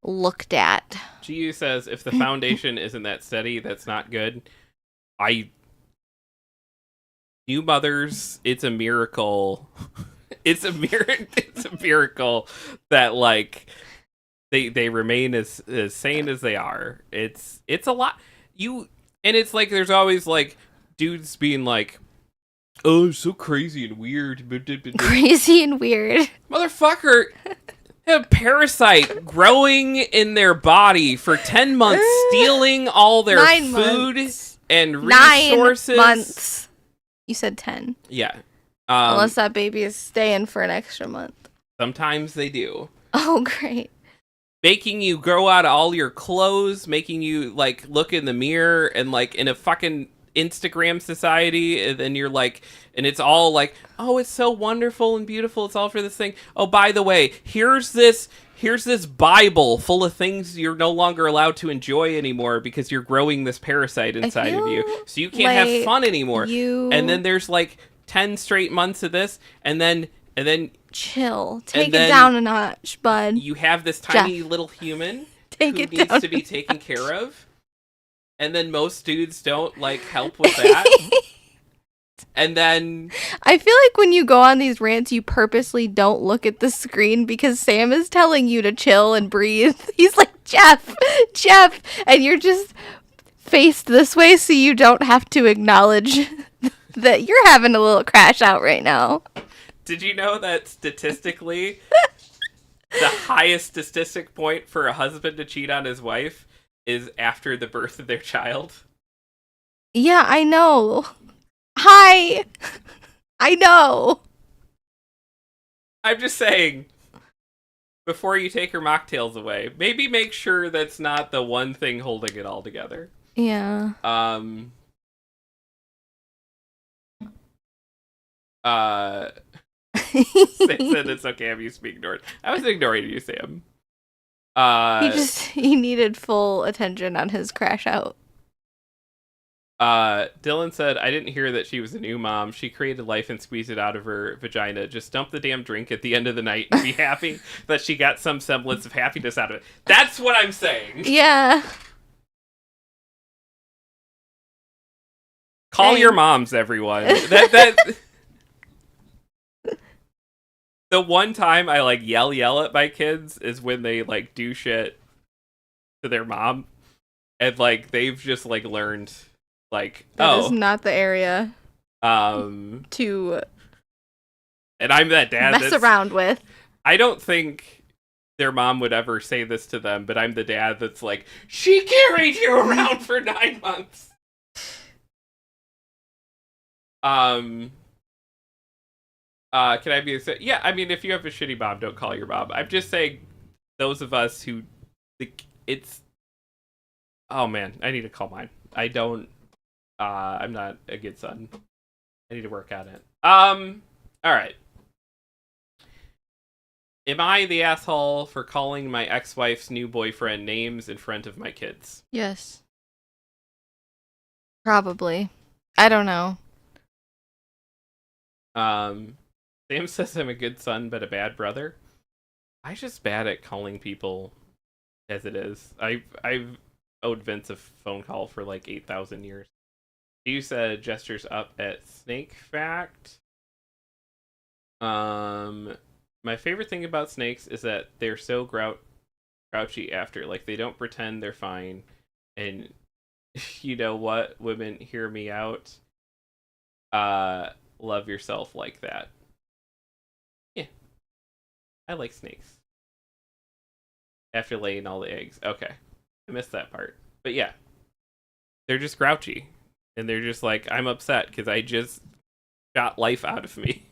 looked at. GU says, if the foundation isn't that steady, that's not good. New mothers, it's a miracle. It's a miracle that, like, they remain as sane as they are. It's a lot. And it's like, there's always like dudes being like, Oh, so crazy and weird. Crazy and weird. Motherfucker, a parasite growing in their body for 10 months, stealing all their 9 food months. and 9 resources. months. You said 10. Yeah. Unless that baby is staying for an extra month. Sometimes they do. Oh, great. Making you grow out all your clothes, making you, like, look in the mirror and, like, in a fucking Instagram society, and then you're like, and it's all like, oh, it's so wonderful and beautiful, it's all for this thing. Oh, by the way, here's this Bible full of things you're no longer allowed to enjoy anymore because you're growing this parasite inside of you, so you can't have fun anymore. And then there's like 10 straight months of this, and then chill, take it down a notch, bud. You have this tiny little human who needs to be taken care of. And then most dudes don't, like, help with that. And then... I feel like when you go on these rants, you purposely don't look at the screen because Sam is telling you to chill and breathe. He's like, Jeff! And you're just faced this way so you don't have to acknowledge that you're having a little crash out right now. Did you know that statistically, the highest statistic point for a husband to cheat on his wife is after the birth of their child? Yeah, I know. Hi! I know. I'm just saying, before you take her mocktails away, maybe make sure that's not the one thing holding it all together. Yeah. Sam said it's okay if you speak ignored. I was ignoring you, Sam. He needed full attention on his crash out. Dylan said, I didn't hear that she was a new mom. She created life and squeezed it out of her vagina. Just dump the damn drink at the end of the night and be happy that she got some semblance of happiness out of it. That's what I'm saying. Yeah. Call your moms, everyone. That the one time I, like, yell at my kids is when they, like, do shit to their mom. And, like, they've just, like, learned, like, that is not the area to and I'm that dad mess around with. I don't think their mom would ever say this to them, but I'm the dad that's like, she carried you around for 9 months. Can I be yeah, I mean, if you have a shitty mom, don't call your mom. I'm just saying, those of us who it's oh man, I need to call mine. I don't I'm not a good son. I need to work on it. Alright. Am I the asshole for calling my ex-wife's new boyfriend names in front of my kids? Yes. Probably. I don't know. Sam says I'm a good son, but a bad brother. I'm just bad at calling people as it is. I've owed Vince a phone call for like 8,000 years. You said gestures up at Snake Fact. My favorite thing about snakes is that they're so grouchy after. Like, they don't pretend they're fine. And you know what, women, hear me out. Love yourself like that. Yeah. I like snakes. After laying all the eggs. Okay. I missed that part. But yeah. They're just grouchy. And they're just like, I'm upset because I just got life out of me.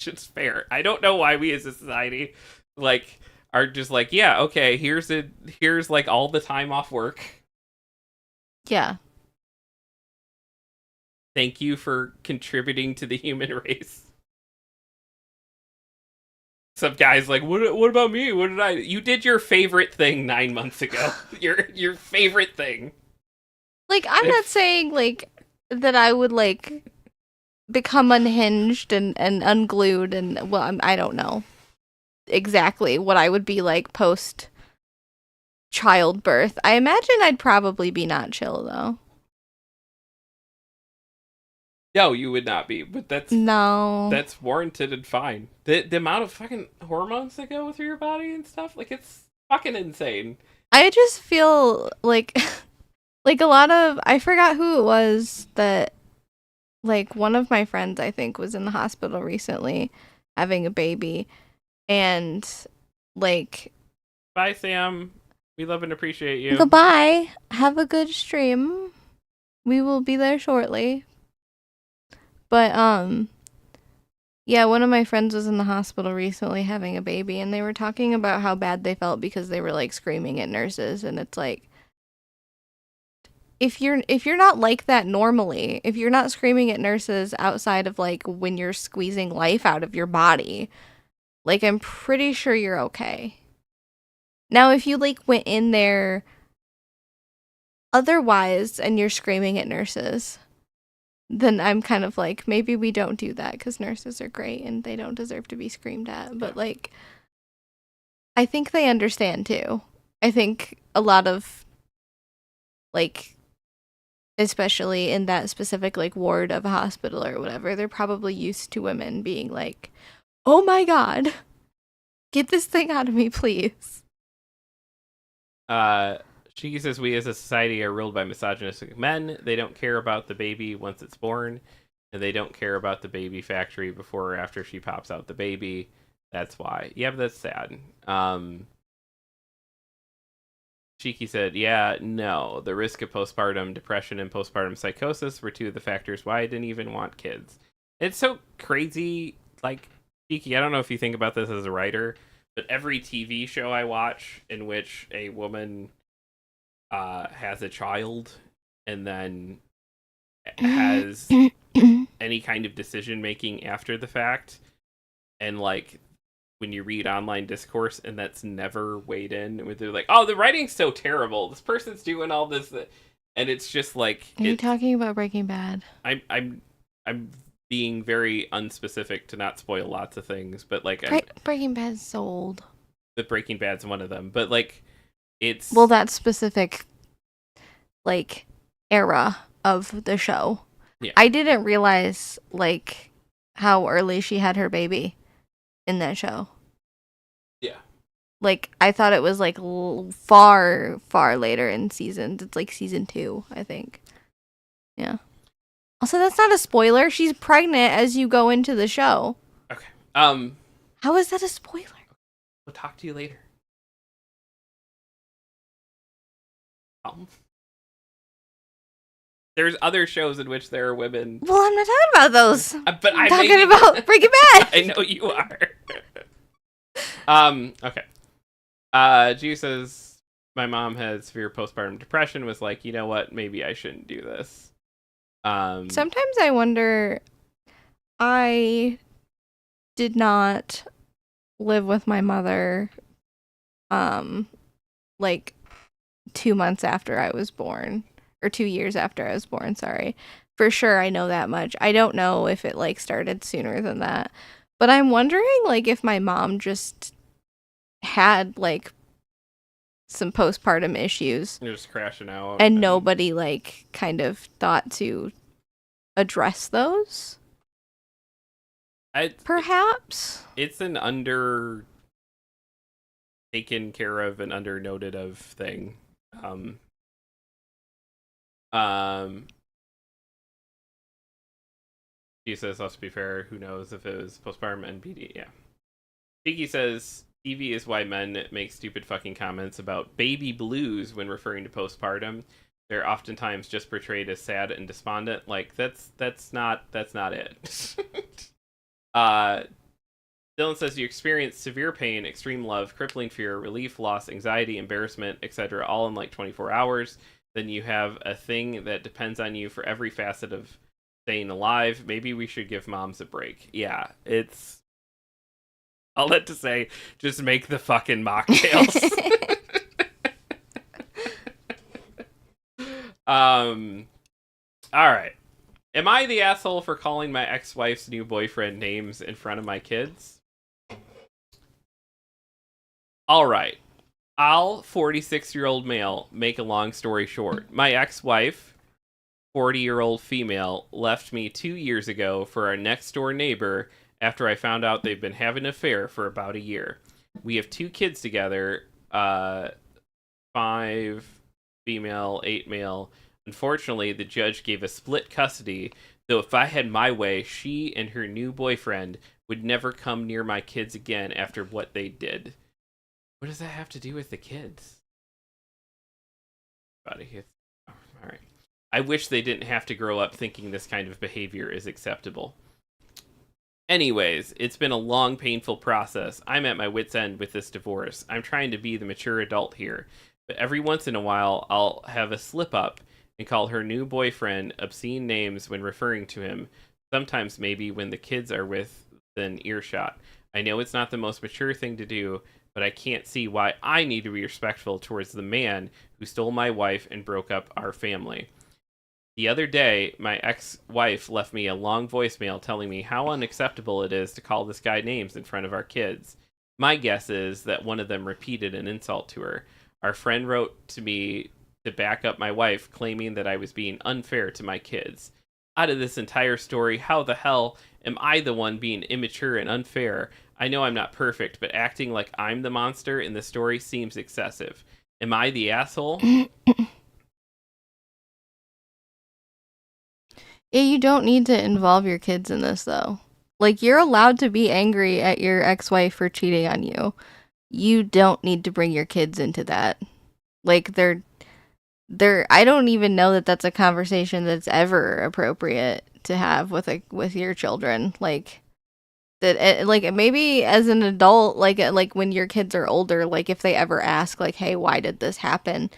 It's fair. I don't know why we as a society like are just like, yeah, okay, here's like all the time off work. Yeah. Thank you for contributing to the human race. Some guy's like, what about me? What did I? You did your favorite thing 9 months ago. your favorite thing. Like, I'm not saying like that I would like become unhinged and unglued and well, I don't know exactly what I would be like post childbirth. I imagine I'd probably be not chill though. No, you would not be, but that's warranted and fine. The amount of fucking hormones that go through your body and stuff, like, it's fucking insane. I just feel like like a lot of, I forgot who it was that like one of my friends, I think, was in the hospital recently having a baby, and like, Bye, Sam. We love and appreciate you. goodbye. Have a good stream. We will be there shortly. But yeah, one of my friends was in the hospital recently having a baby, and they were talking about how bad they felt because they were like screaming at nurses, and it's like, if you're not like that normally, if you're not screaming at nurses outside of like when you're squeezing life out of your body, like I'm pretty sure you're okay. Now, if you like went in there otherwise and you're screaming at nurses, then I'm kind of like, maybe we don't do that because nurses are great and they don't deserve to be screamed at. But like, I think they understand too. I think a lot of like, especially in that specific like ward of a hospital or whatever, they're probably used to women being like, oh my god, get this thing out of me, please. She says we as a society are ruled by misogynistic men. They don't care about the baby once it's born, and they don't care about the baby factory before or after she pops out the baby. That's why. Yeah, but that's sad. Shiki said, yeah, no. The risk of postpartum depression and postpartum psychosis were two of the factors why I didn't even want kids. It's so crazy. Like, Shiki, I don't know if you think about this as a writer, but every TV show I watch in which a woman has a child and then has any kind of decision making after the fact, and like when you read online discourse and that's never weighed in, where they're like, oh, the writing's so terrible, this person's doing all this, and it's just like, Are you talking about Breaking Bad? I'm being very unspecific to not spoil lots of things, but like Breaking Bad's so old. The Breaking Bad's one of them, but like it's that specific like era of the show. Yeah. I didn't realize like how early she had her baby in that show. Yeah. Like I thought it was like far later in seasons. It's like season 2, I think. Yeah. Also, that's not a spoiler. She's pregnant as you go into the show. Okay. How is that a spoiler? We'll talk to you later. There's other shows in which there are women. Well, I'm not talking about those. But I'm talking about Breaking Bad. I know you are. Okay. G says my mom had severe postpartum depression. Was like, you know what? Maybe I shouldn't do this. Sometimes I wonder. I did not live with my mother like 2 months after I was born, or 2 years after I was born, sorry. For sure I know that much. I don't know if it like started sooner than that. But I'm wondering like if my mom just had like some postpartum issues. You're just crashing out. And nobody like kind of thought to address those. Perhaps it's an under taken care of and under noted of thing. He says, let's be fair, who knows if it was postpartum NPD. Yeah. Tiki says TV is why men make stupid fucking comments about baby blues when referring to postpartum. They're oftentimes just portrayed as sad and despondent. Like that's not it. Dylan says you experience severe pain, extreme love, crippling fear, relief, loss, anxiety, embarrassment, etc. all in like 24 hours. Then you have a thing that depends on you for every facet of staying alive. Maybe we should give moms a break. Yeah, it's... all that to say, just make the fucking mocktails. Alright. Am I the asshole for calling my ex-wife's new boyfriend names in front of my kids? Alright. I'll, 46-year-old male, make a long story short. My ex-wife, 40-year-old female, left me 2 years ago for our next-door neighbor after I found out they've been having an affair for about a year. We have 2 kids together, 5 female, 8 male. Unfortunately, the judge gave us split custody, So if I had my way, she and her new boyfriend would never come near my kids again after what they did. What does that have to do with the kids? All right. I wish they didn't have to grow up thinking this kind of behavior is acceptable. Anyways, it's been a long, painful process. I'm at my wit's end with this divorce. I'm trying to be the mature adult here. But every once in a while, I'll have a slip up and call her new boyfriend obscene names when referring to him. Sometimes maybe when the kids are within earshot. I know it's not the most mature thing to do, but I can't see why I need to be respectful towards the man who stole my wife and broke up our family. The other day, my ex-wife left me a long voicemail telling me how unacceptable it is to call this guy names in front of our kids. My guess is that one of them repeated an insult to her. Our friend wrote to me to back up my wife, claiming that I was being unfair to my kids. Out of this entire story, how the hell am I the one being immature and unfair? I know I'm not perfect, but acting like I'm the monster in the story seems excessive. Am I the asshole? Yeah, you don't need to involve your kids in this, though. Like, you're allowed to be angry at your ex-wife for cheating on you. You don't need to bring your kids into that. Like, I don't even know that that's a conversation that's ever appropriate to have with your children. Like, that, like, maybe as an adult, like when your kids are older, like, if they ever ask, like, hey, why did this happen?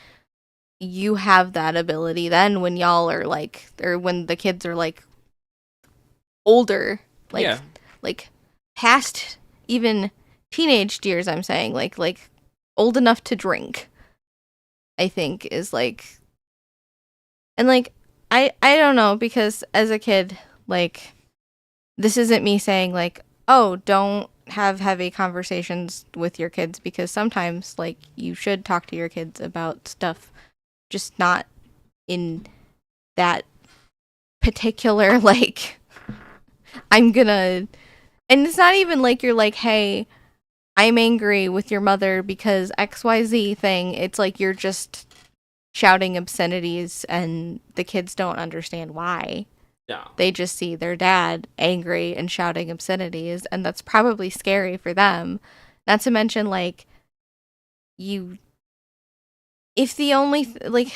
You have that ability then when y'all are like, or when the kids are like older, like, Yeah. like past even teenage years, I'm saying, like old enough to drink, I think is like, and like, I don't know, because as a kid, like, this isn't me saying like, oh, don't have heavy conversations with your kids, because sometimes like you should talk to your kids about stuff, just not in that particular, like, I'm gonna, and it's not even like you're like, hey, I'm angry with your mother because XYZ thing. It's like you're just shouting obscenities and the kids don't understand why. No. They just see their dad angry and shouting obscenities, and that's probably scary for them. Not to mention, like, if the only like,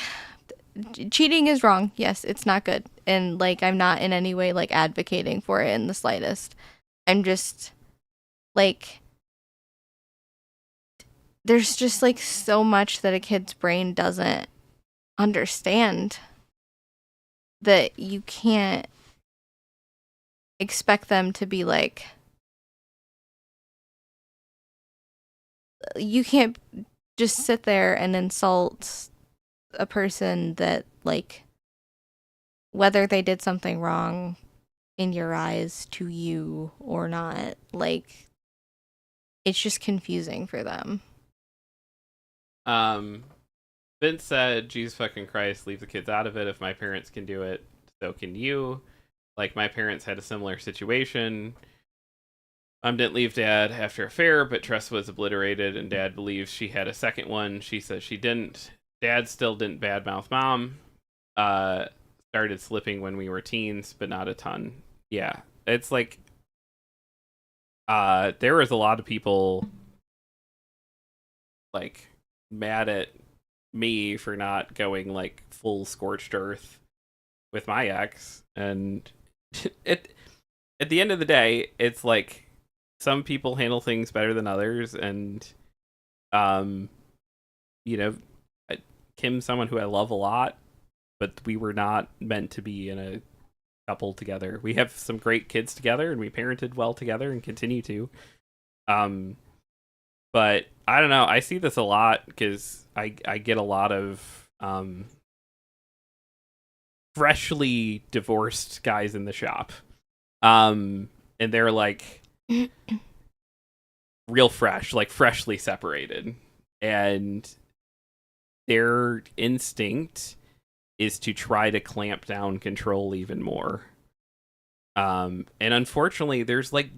cheating is wrong. Yes, it's not good, and like, I'm not in any way like advocating for it in the slightest. I'm just like, there's just like so much that a kid's brain doesn't understand that you can't expect them to be like, you can't just sit there and insult a person that, like, whether they did something wrong in your eyes to you or not, like, it's just confusing for them. Vince said, Jesus fucking Christ, leave the kids out of it. If my parents can do it, so can you. Like, my parents had a similar situation. Mom didn't leave Dad after affair, but trust was obliterated, and Dad believes she had a second one. She says she didn't. Dad still didn't badmouth Mom. Started slipping when we were teens, but not a ton. Yeah, it's like, there was a lot of people, like, mad at me for not going, like, full scorched earth with my ex, and at the end of the day, it's like, some people handle things better than others, and you know, Kim's someone who I love a lot, but we were not meant to be in a couple together. We have some great kids together, and we parented well together and continue to. But I don't know, I see this a lot because I get a lot of freshly divorced guys in the shop. And they're like real fresh, like freshly separated. And their instinct is to try to clamp down control even more. And unfortunately, there's like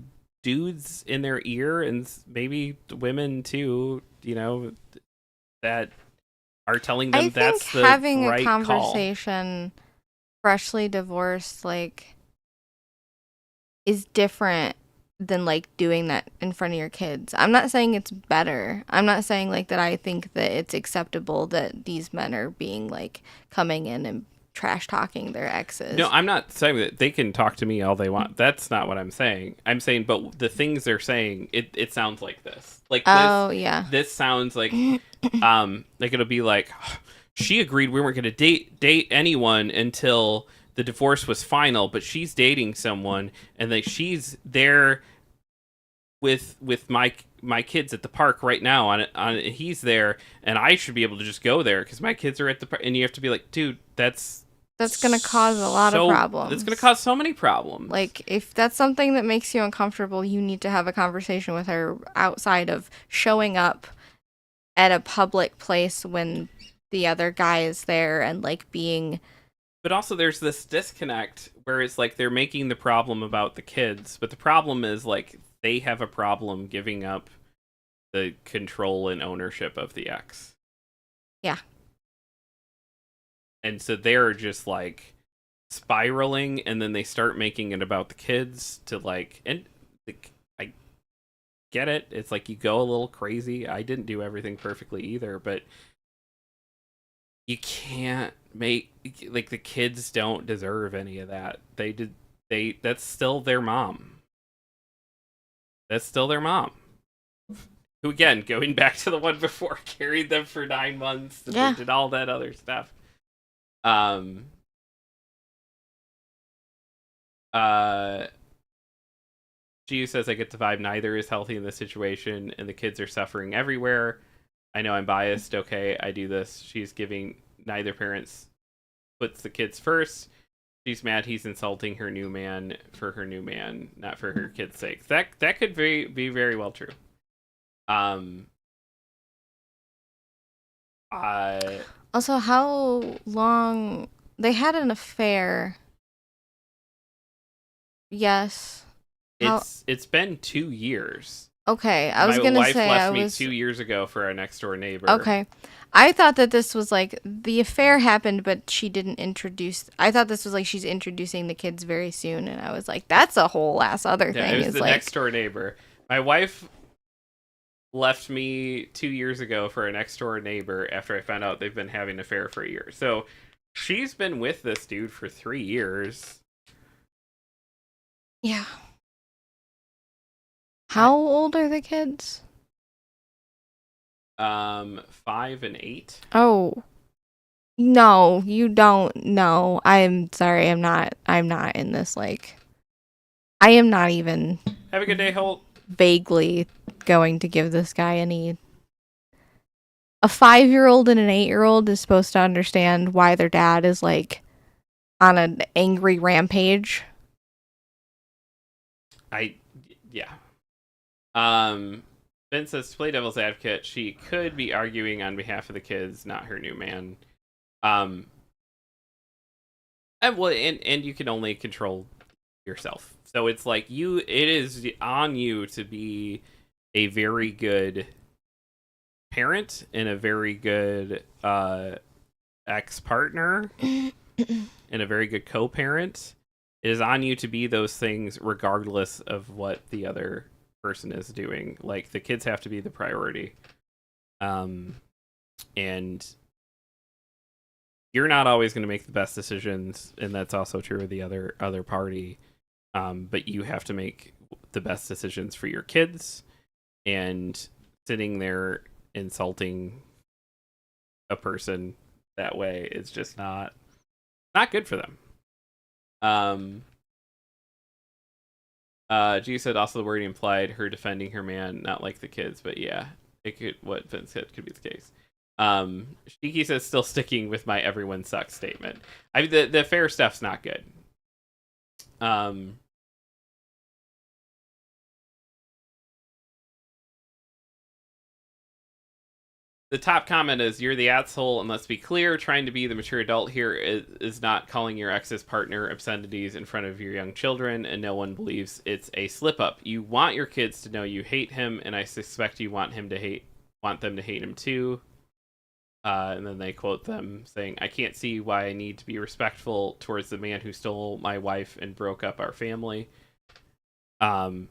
dudes in their ear, and maybe women too, you know, that are telling them that's the having right a conversation, freshly divorced, like, is different than like doing that in front of your kids. I'm not saying it's better. I'm not saying like that I think that it's acceptable that these men are being like coming in and trash talking their exes. No, I'm not saying that they can talk to me all they want. That's not what I'm saying. I'm saying, but the things they're saying, it sounds like this. Like this, oh yeah. this sounds like it'll be like, she agreed we weren't going to date anyone until the divorce was final, but she's dating someone, and like she's there with my kids at the park right now. On he's there, and I should be able to just go there because my kids are at the park. And you have to be like, dude, that's going to cause a lot of problems. It's going to cause so many problems. Like, if that's something that makes you uncomfortable, you need to have a conversation with her outside of showing up at a public place when the other guy is there and, like, being... But also there's this disconnect where it's like they're making the problem about the kids, but the problem is, like, they have a problem giving up the control and ownership of the ex. Yeah. And so they're just like spiraling, and then they start making it about the kids to like, and I get it. It's like you go a little crazy. I didn't do everything perfectly either, but you can't make, like, the kids don't deserve any of that. That's still their mom. That's still their mom. Who, again, going back to the one before, carried them for 9 months and did all that other stuff. G says, I get the vibe neither is healthy in this situation, and the kids are suffering everywhere. I know I'm biased. Okay, I do this. She's giving neither parents puts the kids first. She's mad he's insulting her new man for her new man, not for her kids' sake. That could be very well true. Also, how long... They had an affair. Yes. It's been 2 years. Okay, I was going to say... My wife left me 2 years ago for our next-door neighbor. Okay. I thought that this was like... The affair happened, but she didn't introduce... I thought this was like she's introducing the kids very soon, and I was like, that's a whole ass other thing. Yeah, it was the like... next-door neighbor. My wife left me 2 years ago for a next-door neighbor after I found out they've been having an affair for a year. So she's been with this dude for 3 years. Yeah. How old are the kids? 5 and 8. Oh. No, you don't know. I'm sorry, I'm not in this, like... I am not even... Have a good day, Holt. Vaguely going to give this guy any... A 5-year-old and an 8-year-old is supposed to understand why their dad is, like, on an angry rampage. Yeah. Ben says, to play devil's advocate, she could be arguing on behalf of the kids, not her new man. And you can only control yourself. So it's like it is on you to be a very good parent and a very good ex-partner and a very good co-parent. It is on you to be those things regardless of what the other person is doing. Like, the kids have to be the priority. And you're not always going to make the best decisions, and that's also true of the other party. But you have to make the best decisions for your kids, and sitting there insulting a person that way is just not good for them. G said also the wording implied her defending her man, not like the kids, but yeah, it could, what Vince said could be the case. Shiki says, still sticking with my everyone sucks statement. I mean, the fair stuff's not good. The top comment is, you're the asshole, and let's be clear, trying to be the mature adult here is not calling your ex's partner obscenities in front of your young children, and no one believes it's a slip-up. You want your kids to know you hate him, and I suspect you want them to hate him too. And then they quote them saying, I can't see why I need to be respectful towards the man who stole my wife and broke up our family. I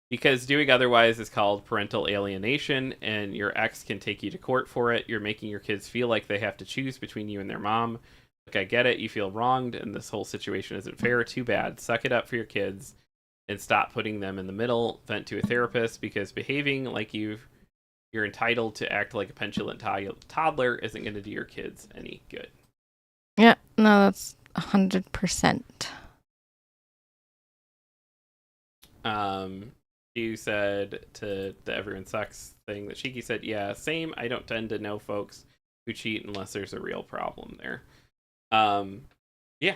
because doing otherwise is called parental alienation, and your ex can take you to court for it. You're making your kids feel like they have to choose between you and their mom. Look, I get it. You feel wronged, and this whole situation isn't fair. Too bad. Suck it up for your kids and stop putting them in the middle. Vent to a therapist, because behaving like you're entitled to act like a petulant toddler isn't going to do your kids any good. Yeah, no, that's 100%. You said to the everyone sucks thing that Shiki said, yeah, same. I don't tend to know folks who cheat unless there's a real problem there. Yeah,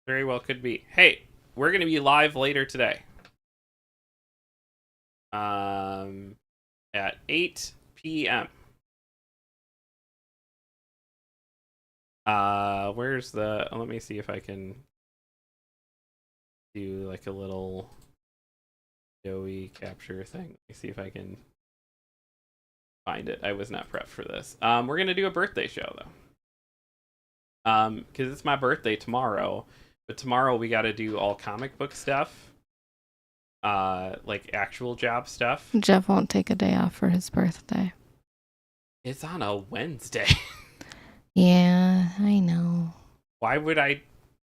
very well could be. Hey, we're going to be live later today. At 8 p.m. Where's the... let me see if I can do like a little Joey capture thing. Let me see if I can find it. I was not prepped for this. We're gonna do a birthday show though. Because it's my birthday tomorrow, but tomorrow we got to do all comic book stuff. Like actual job stuff. Jeff won't take a day off for his birthday. It's on a Wednesday. Yeah, I know. Why would I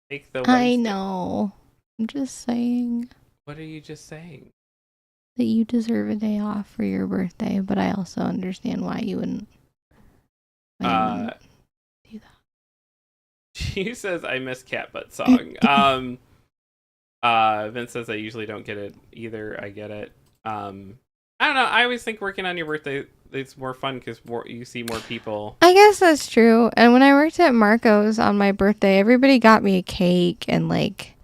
take the Wednesday? I know. I'm just saying What are you just saying? that you deserve a day off for your birthday, but I also understand why you wouldn't. Do that. She says I miss Cat Butt song. Vince says I usually don't get it either. I get it. I don't know. I always think working on your birthday it's more fun because you see more people. I guess that's true. And when I worked at Marco's on my birthday, everybody got me a cake, and like,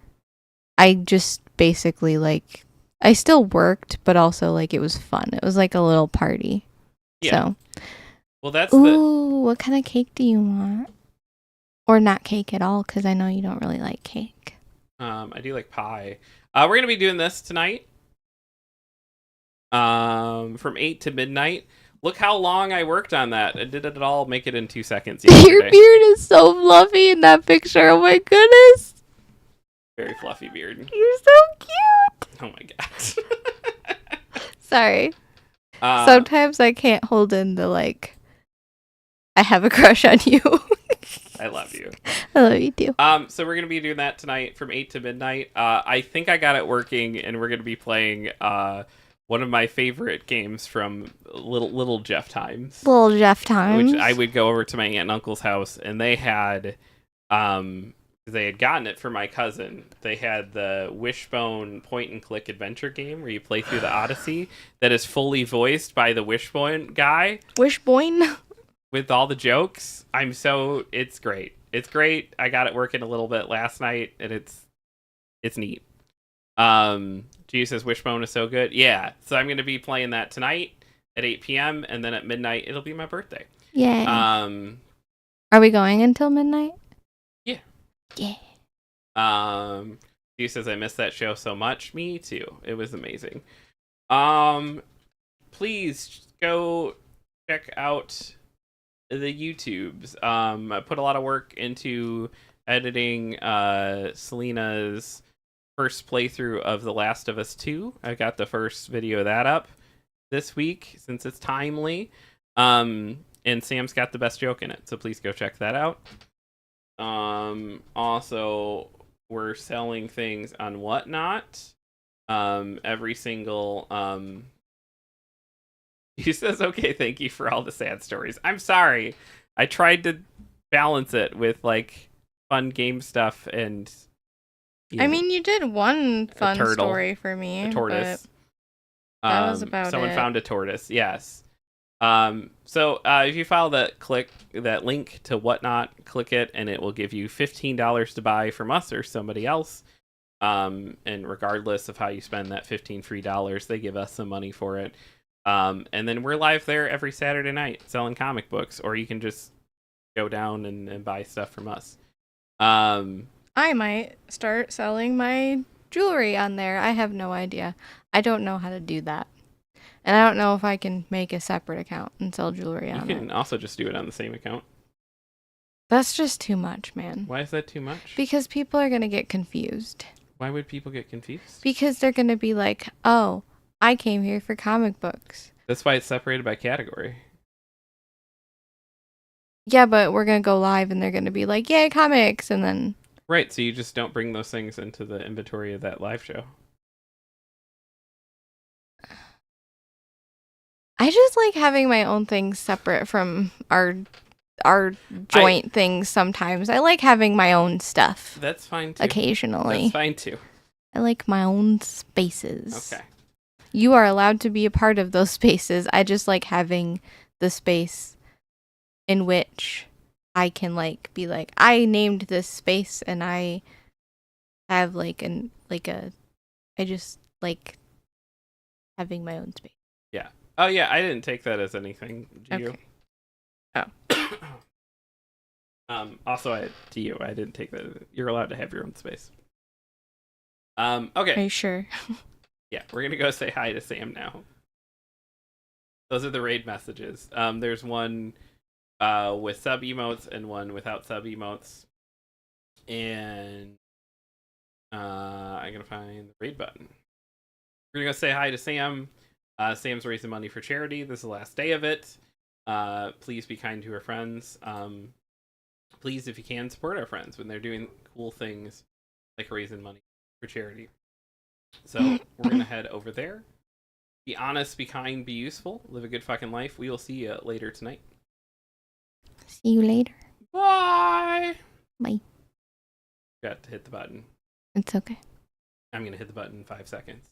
I just basically like, I still worked, but also like it was fun. It was like a little party. Yeah. So. Well, that's what kind of cake do you want? Or not cake at all, because I know you don't really like cake. I do like pie. We're gonna be doing this tonight. From 8 to midnight. Look how long I worked on that. I did it all make it in 2 seconds yesterday. Your beard is so fluffy in that picture. Oh my goodness. Very fluffy beard. You're so cute. Oh my gosh. Sorry. Sometimes I can't hold in the like, I have a crush on you. I love you. I love you too. So we're gonna be doing that tonight from 8 to midnight. I think I got it working, and we're gonna be playing one of my favorite games from little Jeff times. Little Jeff times. Which I would go over to my aunt and uncle's house, and they had gotten it for my cousin. They had the Wishbone point and click adventure game where you play through the Odyssey that is fully voiced by the Wishbone guy. Wishbone? With all the jokes. It's great. It's great. I got it working a little bit last night, and it's neat. G says Wishbone is so good. Yeah. So I'm going to be playing that tonight at 8 p.m. and then at midnight it'll be my birthday. Yay. Are we going until midnight? Yeah. Yeah. G says I miss that show so much. Me too. It was amazing. Please go check out the YouTubes. I put a lot of work into editing Selena's first playthrough of The Last of Us 2. I got the first video of that up this week since it's timely. And Sam's got the best joke in it, so please go check that out. Also, we're selling things on Whatnot. Every single he says, okay, thank you for all the sad stories. I'm sorry. I tried to balance it with like fun game stuff and I mean, you did one fun story for me. A tortoise. That was about someone found a tortoise, yes. So if you follow that link to Whatnot, click it, and it will give you $15 to buy from us or somebody else. And regardless of how you spend that $15 free dollars, they give us some money for it. And then we're live there every Saturday night selling comic books, or you can just go down and buy stuff from us. I might start selling my jewelry on there. I have no idea. I don't know how to do that. And I don't know if I can make a separate account and sell jewelry on it. You can also just do it on the same account. That's just too much, man. Why is that too much? Because people are going to get confused. Why would people get confused? Because they're going to be like, oh, I came here for comic books. That's why it's separated by category. Yeah, but we're going to go live and they're going to be like, yay, comics. And then. Right, so you just don't bring those things into the inventory of that live show. I just like having my own things separate from our joint things sometimes. I like having my own stuff That's fine too. occasionally. That's fine too. I like my own spaces. Okay. You are allowed to be a part of those spaces. I just like having the space in which I can like be like, I named this space and I have I just like having my own space. Yeah. Oh yeah, I didn't take that as anything. Do you? Okay. Oh. Also, I didn't take that. You're allowed to have your own space. Are Okay. you sure? Yeah, we're gonna go say hi to Sam now. Those are the raid messages. There's one with sub emotes and one without sub emotes. And I'm gonna find the raid button. We're gonna go say hi to Sam. Sam's raising money for charity. This is the last day of it. Please be kind to our friends. Please, if you can, support our friends when they're doing cool things like raising money for charity. So we're gonna head over there. Be honest, be kind, be useful. Live a good fucking life. We will see you later tonight. See you later. Bye. Bye. Got to hit the button. It's okay. I'm gonna hit the button in 5 seconds.